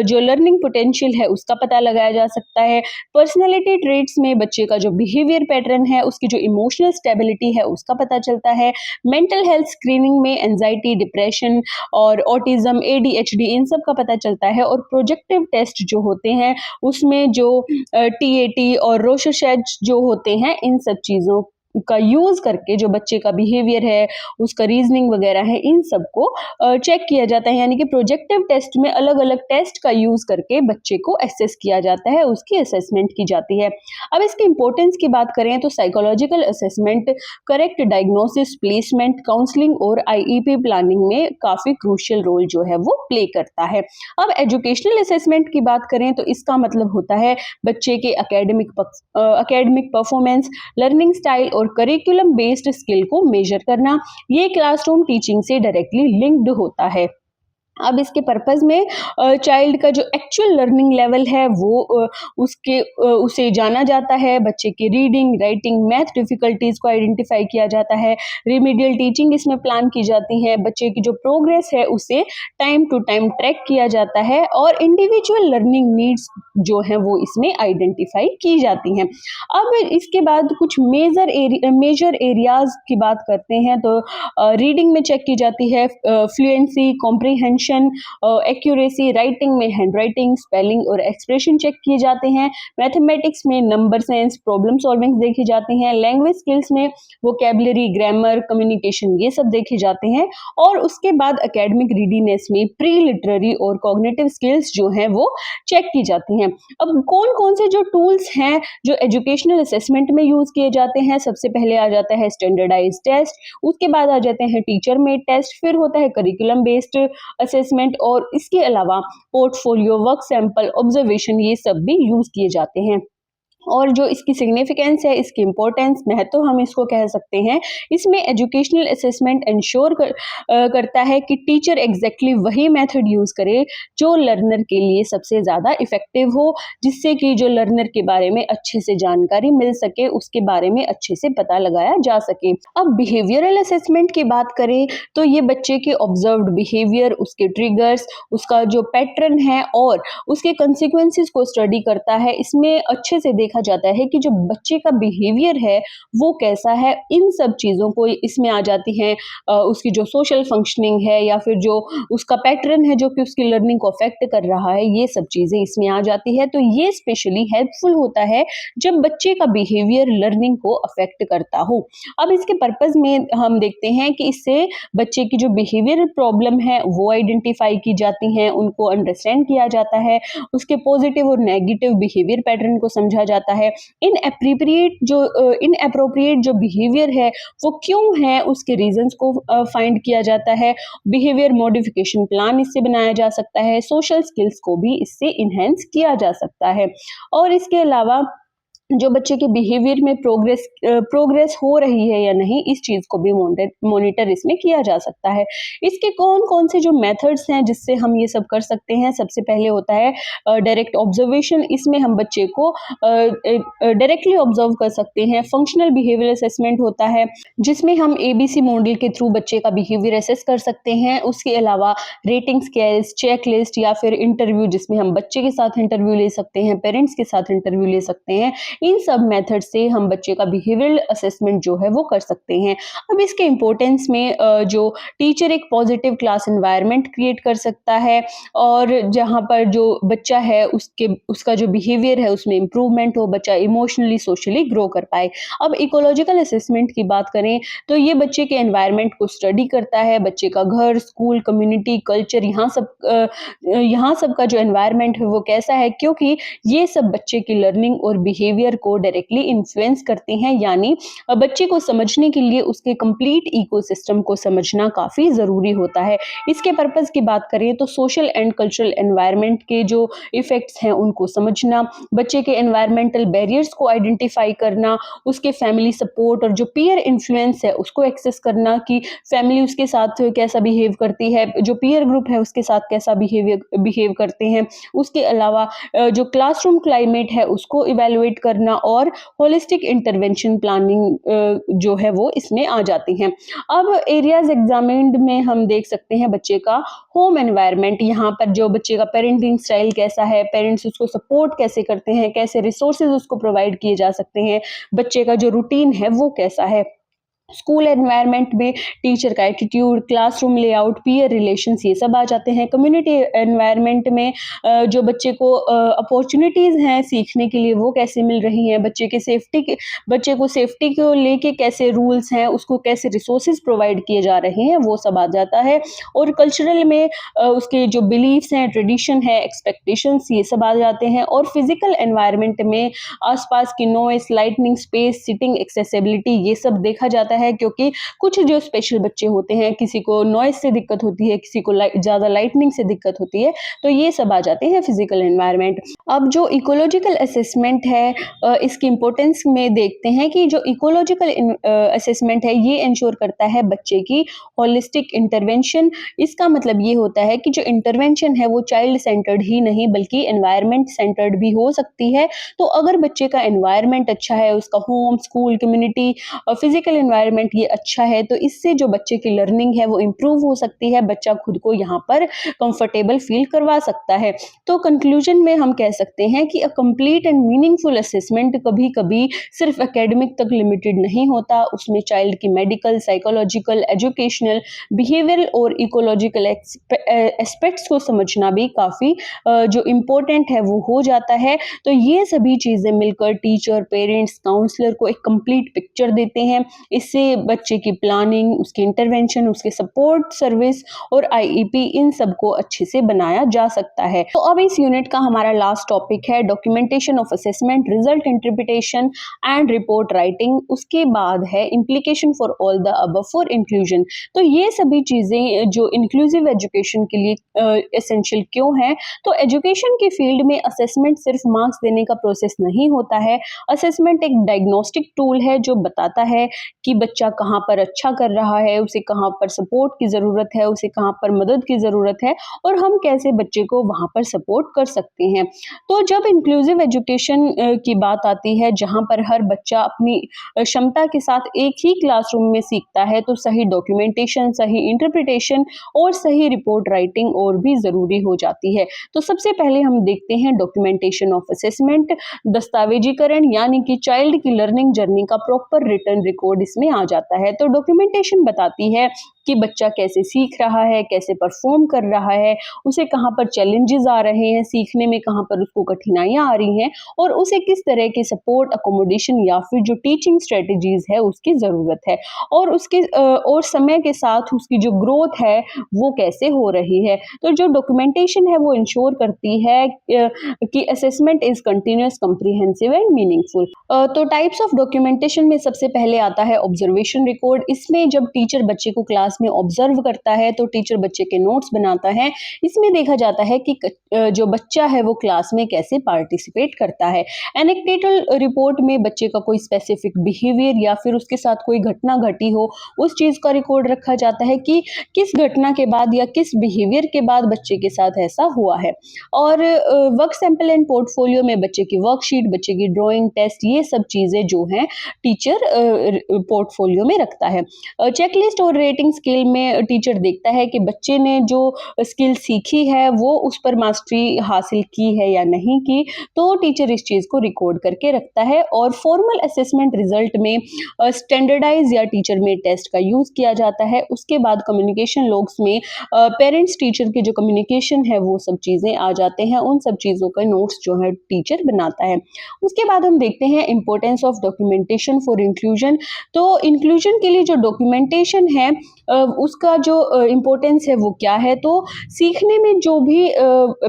जो लर्निंग पोटेंशियल है उसका पता लगाया जा सकता है। पर्सनैलिटी ट्रेट्स में बच्चे का जो बिहेवियर पैटर्न है, उसकी जो इमोशनल स्टेबिलिटी है उसका पता चलता है। मेंटल हेल्थ स्क्रीनिंग में एंजाइटी, डिप्रेशन और ऑटिज्म, ADHD इन सब का पता चलता है। और प्रोजेक्टिव टेस्ट जो होते हैं उसमें जो TAT और रोशर जो होते हैं इन सब चीज़ों का यूज करके जो बच्चे का बिहेवियर है, उसका रीजनिंग वगैरह है, इन सबको चेक किया जाता है। यानी कि प्रोजेक्टिव टेस्ट में अलग अलग टेस्ट का यूज करके बच्चे को एसेस किया जाता है, उसकी असेसमेंट की जाती है। अब इसकी इंपॉर्टेंस की बात करें तो psychological assessment correct diagnosis, placement, counselling और आईईपी प्लानिंग में काफी क्रूशियल रोल जो है वो प्ले करता है। अब एजुकेशनल असेसमेंट की बात करें तो इसका मतलब होता है बच्चे के एकेडमिक परफॉर्मेंस, लर्निंग स्टाइल और करिकुलम बेस्ड स्किल को मेजर करना। ये क्लासरूम टीचिंग से डायरेक्टली लिंक्ड होता है। अब इसके पर्पस में चाइल्ड का जो एक्चुअल लर्निंग लेवल है वो उसे जाना जाता है। बच्चे की रीडिंग, राइटिंग, मैथ डिफिकल्टीज को आइडेंटिफाई किया जाता है। रिमीडियल टीचिंग इसमें प्लान की जाती है। बच्चे की जो प्रोग्रेस है उसे टाइम टू टाइम ट्रैक किया जाता है और इंडिविजुअल लर्निंग नीड्स जो है वो इसमें आइडेंटिफाई की जाती हैं। अब इसके बाद कुछ मेजर एरियाज की बात करते हैं तो रीडिंग में चेक की जाती है फ्लुएंसी, कॉम्प्रिहेंशन, एक्यूरेसी, राइटिंग में हैंडराइटिंग, स्पेलिंग और एक्सप्रेशन चेक किए जाते हैं। मैथमेटिक्स में नंबर सेंस, प्रॉब्लम सॉल्विंग देखी जाती हैं। लैंग्वेज स्किल्स में वोकैबुलरी, ग्रामर, कम्युनिकेशन, ये सब देखे जाते हैं। और उसके बाद एकेडमिक रीडीनेस में प्री लिटरेरी और कॉग्निटिव स्किल्स जो हैं वो चेक की जाती हैं। अब कौन कौन से जो टूल्स हैं जो एजुकेशनल असेसमेंट में यूज किए जाते हैं, सबसे पहले आ जाता है स्टैंडर्डाइज टेस्ट, उसके बाद आ जाते हैं टीचर मेड टेस्ट, फिर होता है करिकुलम बेस्ड असेसमेंट और इसके अलावा पोर्टफोलियो, वर्क सैंपल, ऑब्जर्वेशन, ये सब भी यूज किए जाते हैं। और जो इसकी सिग्निफिकेंस है, इसकी इंपॉर्टेंस, महत्व हम इसको कह सकते हैं, इसमें एजुकेशनल असेसमेंट इंश्योर करता है कि टीचर एग्जैक्टली वही मेथड यूज करे जो लर्नर के लिए सबसे ज़्यादा इफेक्टिव हो, जिससे कि जो लर्नर के बारे में अच्छे से जानकारी मिल सके, उसके बारे में अच्छे से पता लगाया जा सके। अब बिहेवियरल असेसमेंट की बात करें तो ये बच्चे के ऑब्जर्व्ड बिहेवियर, उसके ट्रिगर्स, उसका जो पैटर्न है और उसके कंसिक्वेंसेस को स्टडी करता है। इसमें अच्छे से देखा जाता है कि जो बच्चे का बिहेवियर है वो कैसा है। इन सब चीज़ों को इसमें आ जाती हैं। उसकी जो सोशल फंक्शनिंग है या फिर जो उसका पैटर्न है जो कि उसकी लर्निंग को अफेक्ट कर रहा है, ये सब चीज़ें इसमें आ जाती है। तो ये स्पेशली हेल्पफुल होता है जब बच्चे का बिहेवियर लर्निंग को अफेक्ट करता हो। अब इसके पर्पस में हम देखते हैं कि इससे बच्चे की जो बिहेवियर प्रॉब्लम है वो आइडेंटिफाई की जाती हैं, उनको अंडरस्टैंड किया जाता है, उसके पॉजिटिव और नेगेटिव बिहेवियर पैटर्न को समझा जाता है। इनएप्रोप्रिएट जो बिहेवियर है वो क्यों है, उसके रीजंस को फाइंड किया जाता है। बिहेवियर मॉडिफिकेशन प्लान इससे बनाया जा सकता है। सोशल स्किल्स को भी इससे इनहेंस किया जा सकता है। और इसके अलावा जो बच्चे के बिहेवियर में प्रोग्रेस हो रही है या नहीं, इस चीज़ को भी मॉनिटर इसमें किया जा सकता है। इसके कौन-कौन से जो मेथड्स हैं जिससे हम ये सब कर सकते हैं, सबसे पहले होता है डायरेक्ट ऑब्जर्वेशन। इसमें हम बच्चे को डायरेक्टली ऑब्जर्व कर सकते हैं। फंक्शनल बिहेवियर असेसमेंट होता है जिसमें हम एबीसी मॉडल के थ्रू बच्चे का बिहेवियर असेस कर सकते हैं। उसके अलावा रेटिंग स्केल्स, चेकलिस्ट या फिर इंटरव्यू, जिसमें हम बच्चे के साथ इंटरव्यू ले सकते हैं, पेरेंट्स के साथ इंटरव्यू ले सकते हैं। इन सब मेथड से हम बच्चे का बिहेवियरल असेसमेंट जो है वो कर सकते हैं। अब इसके इम्पोर्टेंस में जो टीचर एक पॉजिटिव क्लास एनवायरनमेंट क्रिएट कर सकता है और जहाँ पर जो बच्चा है उसका जो बिहेवियर है उसमें इम्प्रूवमेंट हो, बच्चा इमोशनली, सोशली ग्रो कर पाए। अब इकोलॉजिकल असेसमेंट की बात करें तो ये बच्चे के एनवायरनमेंट को स्टडी करता है। बच्चे का घर, स्कूल, कम्युनिटी, कल्चर, यहाँ सब का जो एनवायरनमेंट है वो कैसा है, क्योंकि ये सब बच्चे की लर्निंग और बिहेवियर को डायरेक्टली इन्फ्लुएंस करते हैं। यानी बच्चे को समझने के लिए उसके कंप्लीट इकोसिस्टम को समझना काफ़ी ज़रूरी होता है। इसके पर्पस की बात करें तो सोशल एंड कल्चरल एनवायरनमेंट के जो इफ़ेक्ट्स हैं उनको समझना, बच्चे के एनवायरमेंटल बैरियर्स को आइडेंटिफाई करना, उसके फैमिली सपोर्ट और जो पीयर इन्फ्लुएंस है उसको एक्सेस करना कि फैमिली उसके साथ कैसा बिहेव करती है, जो पीयर ग्रुप है उसके साथ कैसा बिहेव करते हैं। उसके अलावा जो क्लासरूम क्लाइमेट है उसको इवेलुएट करना और होलिस्टिक इंटरवेंशन प्लानिंग जो है वो इसमें आ जाती हैं। अब एरियाज एग्जामिन्ड में हम देख सकते हैं बच्चे का होम एनवायरनमेंट, यहाँ पर जो बच्चे का पेरेंटिंग स्टाइल कैसा है, पेरेंट्स उसको सपोर्ट कैसे करते हैं, कैसे रिसोर्सेज उसको प्रोवाइड किए जा सकते हैं, बच्चे का जो रूटीन है वो कैसा है। स्कूल एनवायरनमेंट में टीचर का attitude, classroom layout, peer relations ये सब आ जाते हैं। कम्युनिटी एनवायरनमेंट में जो बच्चे को अपॉर्चुनिटीज़ हैं सीखने के लिए वो कैसे मिल रही हैं, बच्चे को सेफ्टी को लेके कैसे रूल्स हैं, उसको कैसे रिसोर्सेज प्रोवाइड किए जा रहे हैं, वो सब आ जाता है। और कल्चरल में उसके जो बिलीफ्स हैं, ट्रेडिशन है, एक्सपेक्टेशंस ये सब आ जाते हैं। और फिजिकल एनवायरनमेंट में आसपास की noise, lightning, space, sitting, accessibility ये सब देखा जाता है, क्योंकि कुछ जो स्पेशल बच्चे होते हैं, किसी को नॉइस से दिक्कत होती है, किसी को ज़्यादा लाइटनिंग से दिक्कत होती है, तो ये सब आ जाते हैं फिजिकल एनवायरनमेंट। अब जो इकोलॉजिकल असेसमेंट है, इसकी इंपॉर्टेंस में देखते हैं कि जो इकोलॉजिकल असेसमेंट है ये इंश्योर करता है बच्चे की होलिस्टिक इंटरवेंशन। इसका मतलब ये होता है कि जो इंटरवेंशन है वो चाइल्ड सेंटर्ड ही नहीं बल्कि एनवायरनमेंट सेंटर्ड भी हो सकती है। तो अगर बच्चे का एनवायरनमेंट अच्छा है, उसका home, school, community, physical environment ये अच्छा है, तो इससे जो बच्चे की लर्निंग है वो इम्प्रूव हो सकती है, बच्चा खुद को यहाँ पर कंफर्टेबल फील करवा सकता है। तो कंक्लूजन में हम कह सकते हैं कि a complete and meaningful assessment कभी-कभी सिर्फ एकेडमिक तक लिमिटेड नहीं होता, उसमें चाइल्ड की मेडिकल, साइकोलॉजिकल, एजुकेशनल, बिहेवियरल और इकोलॉजिकल एस्पेक्ट्स को समझना भी काफ़ी जो इम्पोर्टेंट है वो हो जाता है। तो ये सभी चीज़ें मिलकर टीचर, पेरेंट्स, काउंसलर को एक कंप्लीट पिक्चर देते हैं। इससे बच्चे की प्लानिंग, उसकी इंटरवेंशन, उसके सपोर्ट सर्विस और आईईपी इन सबको अच्छे से बनाया जा सकता है। तो अब इस यूनिट का हमारा लास्ट टॉपिक है documentation of assessment, result interpretation and report writing. उसके बाद है implication for all the above for inclusion. तो ये सभी चीज़ें जो इंक्लूसिव एजुकेशन के लिए एसेंशियल क्यों है, तो एजुकेशन के फील्ड में असेसमेंट सिर्फ मार्क्स देने का प्रोसेस नहीं होता है। असेसमेंट एक डायग्नोस्टिक टूल है जो बताता है कि बच्चा कहाँ पर अच्छा कर रहा है, उसे कहाँ पर सपोर्ट की ज़रूरत है, उसे कहाँ पर मदद की ज़रूरत है और हम कैसे बच्चे को वहाँ पर सपोर्ट कर सकते हैं। तो जब इंक्लूसिव एजुकेशन की बात आती है, जहाँ पर हर बच्चा अपनी क्षमता के साथ एक ही क्लासरूम में सीखता है, तो सही डॉक्यूमेंटेशन, सही इंटरप्रिटेशन और सही रिपोर्ट राइटिंग और भी ज़रूरी हो जाती है। तो सबसे पहले हम देखते हैं डॉक्यूमेंटेशन ऑफ असेसमेंट। दस्तावेजीकरण यानी कि चाइल्ड की लर्निंग जर्नी का प्रॉपर रिटर्न रिकॉर्ड इसमें आ जाता है। तो डॉक्यूमेंटेशन बताती है कि बच्चा कैसे सीख रहा है, कैसे परफॉर्म कर रहा है, उसे कहाँ पर चैलेंजेस आ रहे हैं सीखने में, कहाँ पर उसको कठिनाइयाँ आ रही हैं और उसे किस तरह के सपोर्ट, अकोमोडेशन या फिर जो टीचिंग स्ट्रेटजीज है उसकी ज़रूरत है और और समय के साथ उसकी जो ग्रोथ है वो कैसे हो रही है। तो जो डॉक्यूमेंटेशन है वो इंश्योर करती है कि assessment is continuous, comprehensive and meaningful. तो टाइप्स ऑफ डॉक्यूमेंटेशन में सबसे पहले आता है ऑब्जर्वेशन रिकॉर्ड। इसमें जब टीचर बच्चे को क्लास में ऑब्जर्व करता है तो टीचर बच्चे के नोट्स बनाता है। इसमें देखा जाता है कि जो बच्चा है वो क्लास में कैसे पार्टिसिपेट करता है। एनेक्टेटल रिपोर्ट में बच्चे का कोई स्पेसिफिक बिहेवियर या फिर उसके साथ कोई घटना घटी हो, उस चीज़ का रिकॉर्ड रखा जाता है कि किस घटना के बाद या किस बिहेवियर के बाद बच्चे के साथ ऐसा हुआ है। और वर्क सैंपल एंड पोर्टफोलियो में बच्चे की वर्कशीट, बच्चे की ड्राइंग, टेस्ट ये सब चीज़ें जो हैं टीचर पोर्टफोलियो में रखता है। चेकलिस्ट और रेटिंग स्केल में टीचर देखता है कि बच्चे ने जो स्किल सीखी है वो उस पर मास्टरी हासिल की है या नहीं की, तो टीचर इस चीज़ को रिकॉर्ड करके रखता है। और फॉर्मल असेसमेंट रिजल्ट में स्टैंडर्डाइज या टीचर मेड टेस्ट का यूज़ किया जाता है। उसके बाद कम्युनिकेशन लॉग्स में पेरेंट्स टीचर की जो कम्युनिकेशन है वो सब चीज़ें आ जाते हैं, उन सब चीज़ों का नोट्स जो है टीचर बनाता है। उसके बाद हम देखते हैं importance of documentation for inclusion. तो इंक्लूजन के लिए जो डॉक्यूमेंटेशन है उसका जो इम्पोर्टेंस है वो क्या है, तो सीखने में जो भी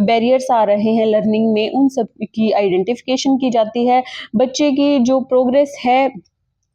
बैरियर्स आ रहे हैं लर्निंग में उन सब की आइडेंटिफिकेशन की जाती है। बच्चे की जो प्रोग्रेस है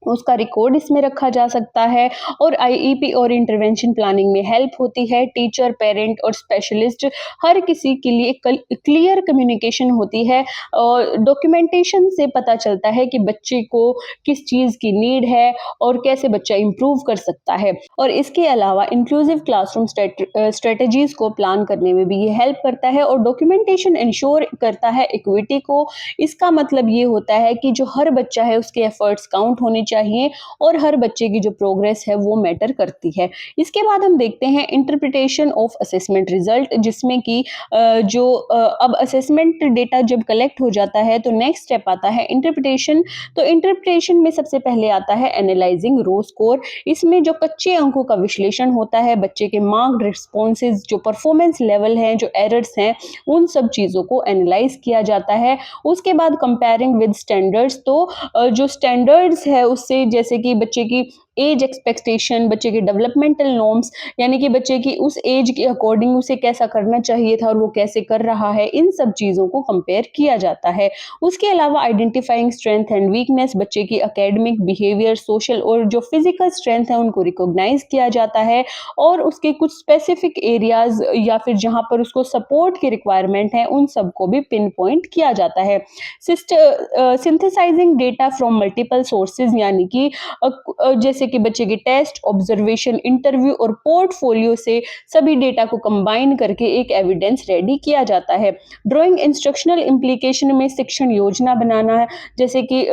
उसका रिकॉर्ड इसमें रखा जा सकता है और आईईपी और इंटरवेंशन प्लानिंग में हेल्प होती है। टीचर, पेरेंट और स्पेशलिस्ट हर किसी के लिए क्लियर कम्युनिकेशन होती है और डॉक्यूमेंटेशन से पता चलता है कि बच्चे को किस चीज़ की नीड है और कैसे बच्चा इम्प्रूव कर सकता है। और इसके अलावा इंक्लूसिव क्लासरूम स्ट्रेटजीज को प्लान करने में भी ये हेल्प करता है और डॉक्यूमेंटेशन इंश्योर करता है इक्विटी को। इसका मतलब ये होता है कि जो हर बच्चा है उसके एफर्ट्स काउंट होने चाहिए और हर बच्चे की जो प्रोग्रेस है वो मैटर करती है। इसके बाद हम देखते हैं इंटरप्रिटेशन ऑफ असेसमेंट रिजल्ट, जिसमें कि अब असेसमेंट डेटा जब कलेक्ट हो जाता है तो नेक्स्ट स्टेप आता है इंटरप्रिटेशन। तो इंटरप्रिटेशन में सबसे पहले आता है एनालाइजिंग रो स्कोर। इसमें जो कच्चे अंकों का विश्लेषण होता है, बच्चे के मार्क्ड रिस्पॉन्सेज, जो परफॉर्मेंस लेवल हैं, जो एरर्स हैं, उन सब चीज़ों को एनालाइज किया जाता है। उसके बाद कंपेयरिंग विद स्टैंडर्ड्स, तो जो स्टैंडर्ड्स है उससे, जैसे कि बच्चे की एज एक्सपेक्टेशन, बच्चे के डेवलपमेंटल नॉर्म्स, यानी कि बच्चे की उस एज के अकॉर्डिंग उसे कैसा करना चाहिए था और वो कैसे कर रहा है, इन सब चीज़ों को कंपेयर किया जाता है। उसके अलावा आइडेंटिफाइंग स्ट्रेंथ एंड वीकनेस, बच्चे की एकेडमिक, बिहेवियर, सोशल और जो फिजिकल स्ट्रेंथ है उनको रिकॉग्नाइज किया जाता है और उसके कुछ स्पेसिफिक एरियाज या फिर जहां पर उसको सपोर्ट की रिक्वायरमेंट है उन सबको भी पिन पॉइंट किया जाता है। Synthesising data from multiple sources, यानी कि जैसे कि बच्चे के टेस्ट, ऑब्जर्वेशन, इंटरव्यू और पोर्टफोलियो से सभी डेटा को कंबाइन करके एक एविडेंस रेडी किया जाता है। ड्राइंग इंस्ट्रक्शनल इम्प्लीकेशन में शिक्षण योजना बनाना है, जैसे कि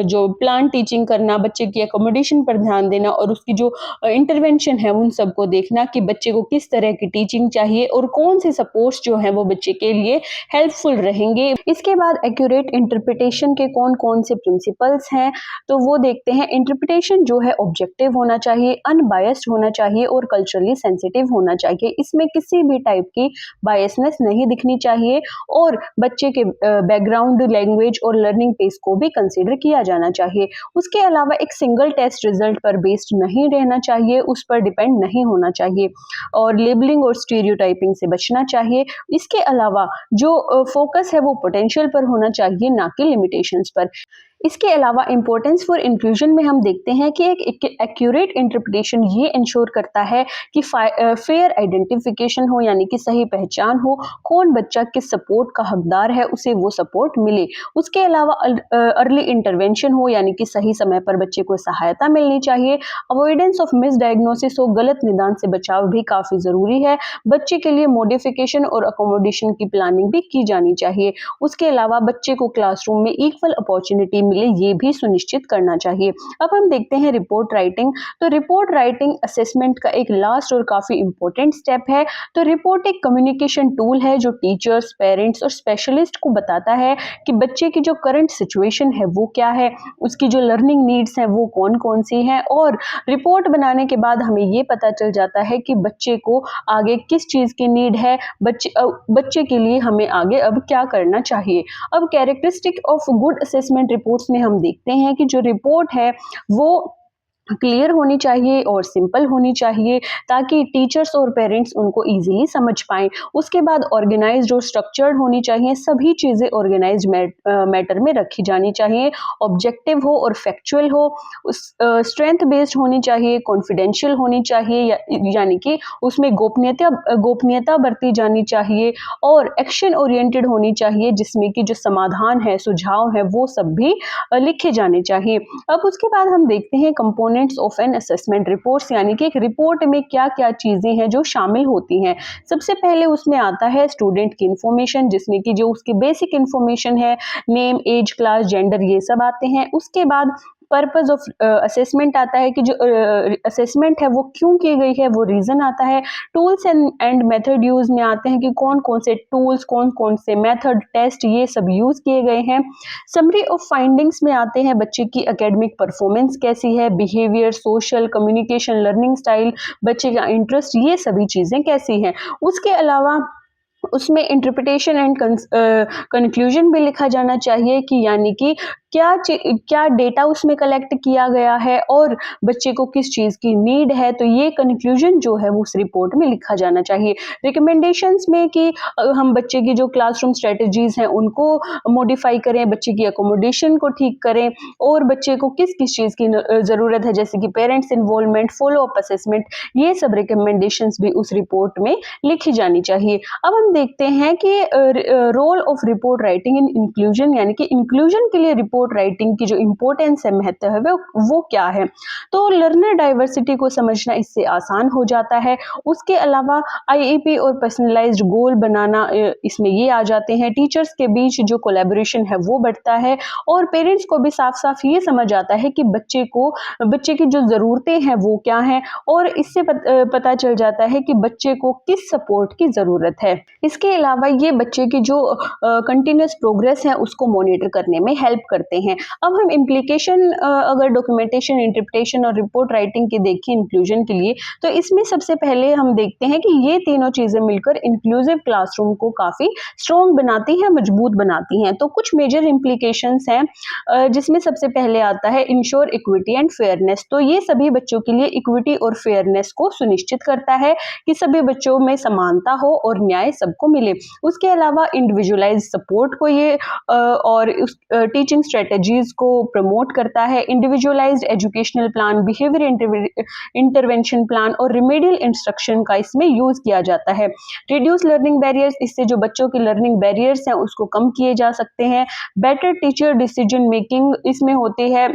जो प्लान टीचिंग करना, बच्चे की एकोमोडेशन पर ध्यान देना और उसकी जो इंटरवेंशन है उन सबको देखना कि बच्चे को किस तरह की टीचिंग चाहिए और कौन से सपोर्ट्स जो है वो बच्चे के लिए हेल्पफुल रहेंगे। इसके बाद एक्यूरेट इंटरप्रिटेशन के कौन कौन से प्रिंसिपल्स हैं, तो वो देखते हैं। इंटरप्रिटेशन जो है ऑब्जेक्टिव होना चाहिए, अनबायस्ड होना चाहिए और कल्चरली सेंसिटिव होना चाहिए। इसमें किसी भी टाइप की बायसनेस नहीं दिखनी चाहिए और बच्चे के बैकग्राउंड, लैंग्वेज और लर्निंग पेस को भी कंसीडर किया जाना चाहिए। उसके अलावा एक सिंगल टेस्ट रिजल्ट पर बेस्ड नहीं रहना चाहिए, उस पर डिपेंड नहीं होना चाहिए और लेबलिंग और स्टीरियोटाइपिंग से बचना चाहिए। इसके अलावा जो फोकस है वो पोटेंशियल पर होना चाहिए, ना कि लिमिटेशंस पर। इसके अलावा इम्पोर्टेंस फॉर इंक्लूजन में हम देखते हैं कि एक एक्यूरेट इंटरप्रिटेशन ये इंश्योर करता है कि फेयर आइडेंटिफिकेशन हो, यानी कि सही पहचान हो, कौन बच्चा किस सपोर्ट का हकदार है उसे वो सपोर्ट मिले। उसके अलावा अर्ली इंटरवेंशन हो, यानी कि सही समय पर बच्चे को सहायता मिलनी चाहिए। अवॉइडेंस ऑफ मिस डायग्नोसिस हो, गलत निदान से बचाव भी काफ़ी ज़रूरी है। बच्चे के लिए मॉडिफिकेशन और अकोमोडेशन की प्लानिंग भी की जानी चाहिए। उसके अलावा बच्चे को क्लासरूम में इक्वल अपॉर्चुनिटी मिले, ये भी सुनिश्चित करना चाहिए। अब हम देखते हैं रिपोर्ट राइटिंग। तो रिपोर्ट राइटिंग असेसमेंट का एक लास्ट और काफी इंपॉर्टेंट स्टेप है। तो रिपोर्ट एक कम्युनिकेशन टूल है जो टीचर्स, पेरेंट्स और स्पेशलिस्ट को बताता है कि बच्चे की जो करंट सिचुएशन है वो क्या है, उसकी जो लर्निंग नीड्स हैं वो कौन कौन सी हैं, और रिपोर्ट बनाने के बाद हमें ये पता चल जाता है कि बच्चे को आगे किस चीज की नीड है, बच्चे के लिए हमें आगे अब क्या करना चाहिए। अब characteristic of good assessment reports में हम देखते हैं कि जो रिपोर्ट है वो क्लियर होनी चाहिए और सिंपल होनी चाहिए ताकि टीचर्स और पेरेंट्स उनको इजीली समझ पाएं। उसके बाद ऑर्गेनाइज्ड और स्ट्रक्चर्ड होनी चाहिए, सभी चीज़ें ऑर्गेनाइज्ड मैटर में रखी जानी चाहिए, ऑब्जेक्टिव हो और फैक्चुअल हो, स्ट्रेंथ बेस्ड होनी चाहिए, कॉन्फिडेंशियल होनी चाहिए, यानी कि उसमें गोपनीयता बरती जानी चाहिए और एक्शन ओरिएंटेड होनी चाहिए, जिसमें कि जो समाधान है, सुझाव है, वो सब भी लिखे जाने चाहिए। अब उसके बाद हम देखते हैं components of an assessment reports, यानी कि एक रिपोर्ट में क्या क्या चीजें हैं जो शामिल होती हैं। सबसे पहले उसमें आता है स्टूडेंट की इंफॉर्मेशन, जिसमें कि जो उसकी बेसिक इंफॉर्मेशन है, नेम, एज, क्लास, जेंडर, ये सब आते हैं। उसके बाद पर्पस ऑफ असेसमेंट आता है कि जो असेसमेंट है वो क्यों की गई है, वो रीजन आता है। टूल्स एंड मेथड यूज में आते हैं कि कौन कौन से टूल्स, कौन कौन से मेथड, टेस्ट, ये सब यूज किए गए हैं। समरी ऑफ फाइंडिंग्स में आते हैं बच्चे की एकेडमिक परफॉर्मेंस कैसी है, behaviour, social, communication, learning style, बच्चे का इंटरेस्ट, ये सभी चीजें कैसी हैं। उसके अलावा उसमें इंटरप्रिटेशन एंड कंक्लूजन भी लिखा जाना चाहिए कि यानी कि क्या डेटा उसमें कलेक्ट किया गया है और बच्चे को किस चीज़ की नीड है, तो ये कंक्लूजन जो है वो उस रिपोर्ट में लिखा जाना चाहिए। रिकमेंडेशंस में कि हम बच्चे की जो क्लासरूम स्ट्रेटजीज हैं उनको मॉडिफाई करें, बच्चे की अकोमोडेशन को ठीक करें और बच्चे को किस किस चीज़ की ज़रूरत है, जैसे कि parents involvement, follow up assessment, ये सब रिकमेंडेशंस भी उस रिपोर्ट में लिखी जानी चाहिए। अब हम देखते हैं कि role of report writing in inclusion, यानी कि इंक्लूजन के लिए रिपोर्ट रिपोर्ट राइटिंग की जो इम्पोर्टेंस है, महत्व है, वो क्या है। तो लर्नर डाइवर्सिटी को समझना इससे आसान हो जाता है। उसके अलावा आईईपी और पर्सनलाइज्ड गोल बनाना इसमें ये आ जाते हैं। टीचर्स के बीच जो कोलैबोरेशन है वो बढ़ता है और पेरेंट्स को भी साफ साफ ये समझ आता है कि बच्चे की जो ज़रूरतें हैं वो क्या हैं, और इससे पता चल जाता है कि बच्चे को किस सपोर्ट की ज़रूरत है। इसके अलावा ये बच्चे की जो कंटिन्यूस प्रोग्रेस है उसको मॉनिटर करने में हेल्प करते हैं। अब हम इम्प्लीकेशन अगर डॉक्यूमेंटेशन, इंटरप्रिटेशन और रिपोर्ट राइटिंग की देखें इंक्लूजन के लिए, तो इसमें सबसे पहले हम देखते हैं कि ये तीनों चीज़ें मिलकर इंक्लूसिव क्लासरूम को काफ़ी स्ट्रॉन्ग बनाती हैं, मजबूत बनाती हैं। तो कुछ मेजर इम्प्लीकेशंस हैं जिसमें सबसे पहले आता है इंश्योर इक्विटी एंड फेयरनेस। तो ये सभी बच्चों के लिए इक्विटी और फेयरनेस को सुनिश्चित करता है कि सभी बच्चों में समानता हो और न्याय सबको मिले। उसके अलावा इंडिविजुअलाइज सपोर्ट को ये और टीचिंग स्ट्रेटजीज को प्रमोट करता है। Individualised educational plan, behaviour intervention plan और रिमेडियल इंस्ट्रक्शन का इसमें यूज किया जाता है। रिड्यूस लर्निंग बैरियर्स, इससे जो बच्चों की लर्निंग बैरियर्स हैं उसको कम किए जा सकते हैं। बेटर टीचर डिसीजन मेकिंग इसमें होती है,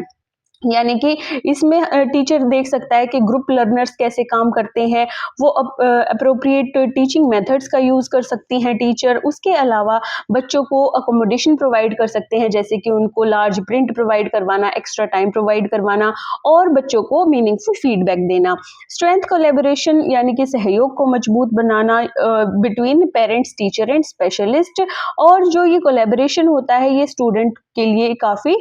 यानी कि इसमें टीचर देख सकता है कि ग्रुप लर्नर्स कैसे काम करते हैं, वो अप्रोप्रिएट टीचिंग मेथड्स का यूज़ कर सकती हैं टीचर। उसके अलावा बच्चों को अकोमोडेशन प्रोवाइड कर सकते हैं, जैसे कि उनको लार्ज प्रिंट प्रोवाइड करवाना, एक्स्ट्रा टाइम प्रोवाइड करवाना और बच्चों को मीनिंगफुल फीडबैक देना। स्ट्रेंथ कोलैबोरेशन, यानी कि सहयोग को मजबूत बनाना between parents, teacher and specialist. और जो ये कोलैबोरेशन होता है ये स्टूडेंट के लिए काफ़ी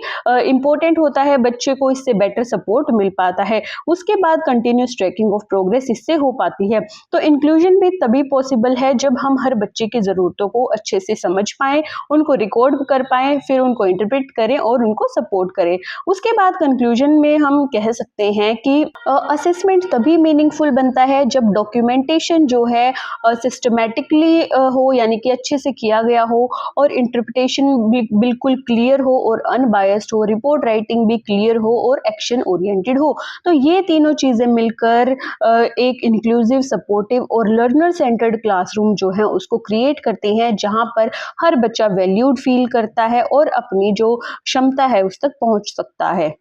इम्पोर्टेंट होता है, बच्चे को इससे बेटर सपोर्ट मिल पाता है। उसके बाद कंटिन्यूस ट्रैकिंग ऑफ प्रोग्रेस इससे हो पाती है। तो इंक्लूजन भी तभी पॉसिबल है जब हम हर बच्चे की ज़रूरतों को अच्छे से समझ पाएँ, उनको रिकॉर्ड कर पाएँ, फिर उनको इंटरप्रेट करें और उनको सपोर्ट करें। उसके बाद कंक्लूजन में हम कह सकते हैं कि असेसमेंट तभी मीनिंगफुल बनता है जब डॉक्यूमेंटेशन जो है सिस्टमैटिकली हो, यानी कि अच्छे से किया गया हो, और इंटरप्रिटेशन बिल्कुल क्लियर हो और अनबायस्ड हो, रिपोर्ट राइटिंग भी क्लियर हो और एक्शन ओरिएंटेड हो। तो ये तीनों चीज़ें मिलकर एक इंक्लूसिव, सपोर्टिव और लर्नर सेंटर्ड क्लासरूम जो है उसको क्रिएट करते हैं, जहाँ पर हर बच्चा वैल्यूड फील करता है और अपनी जो क्षमता है उस तक पहुँच सकता है।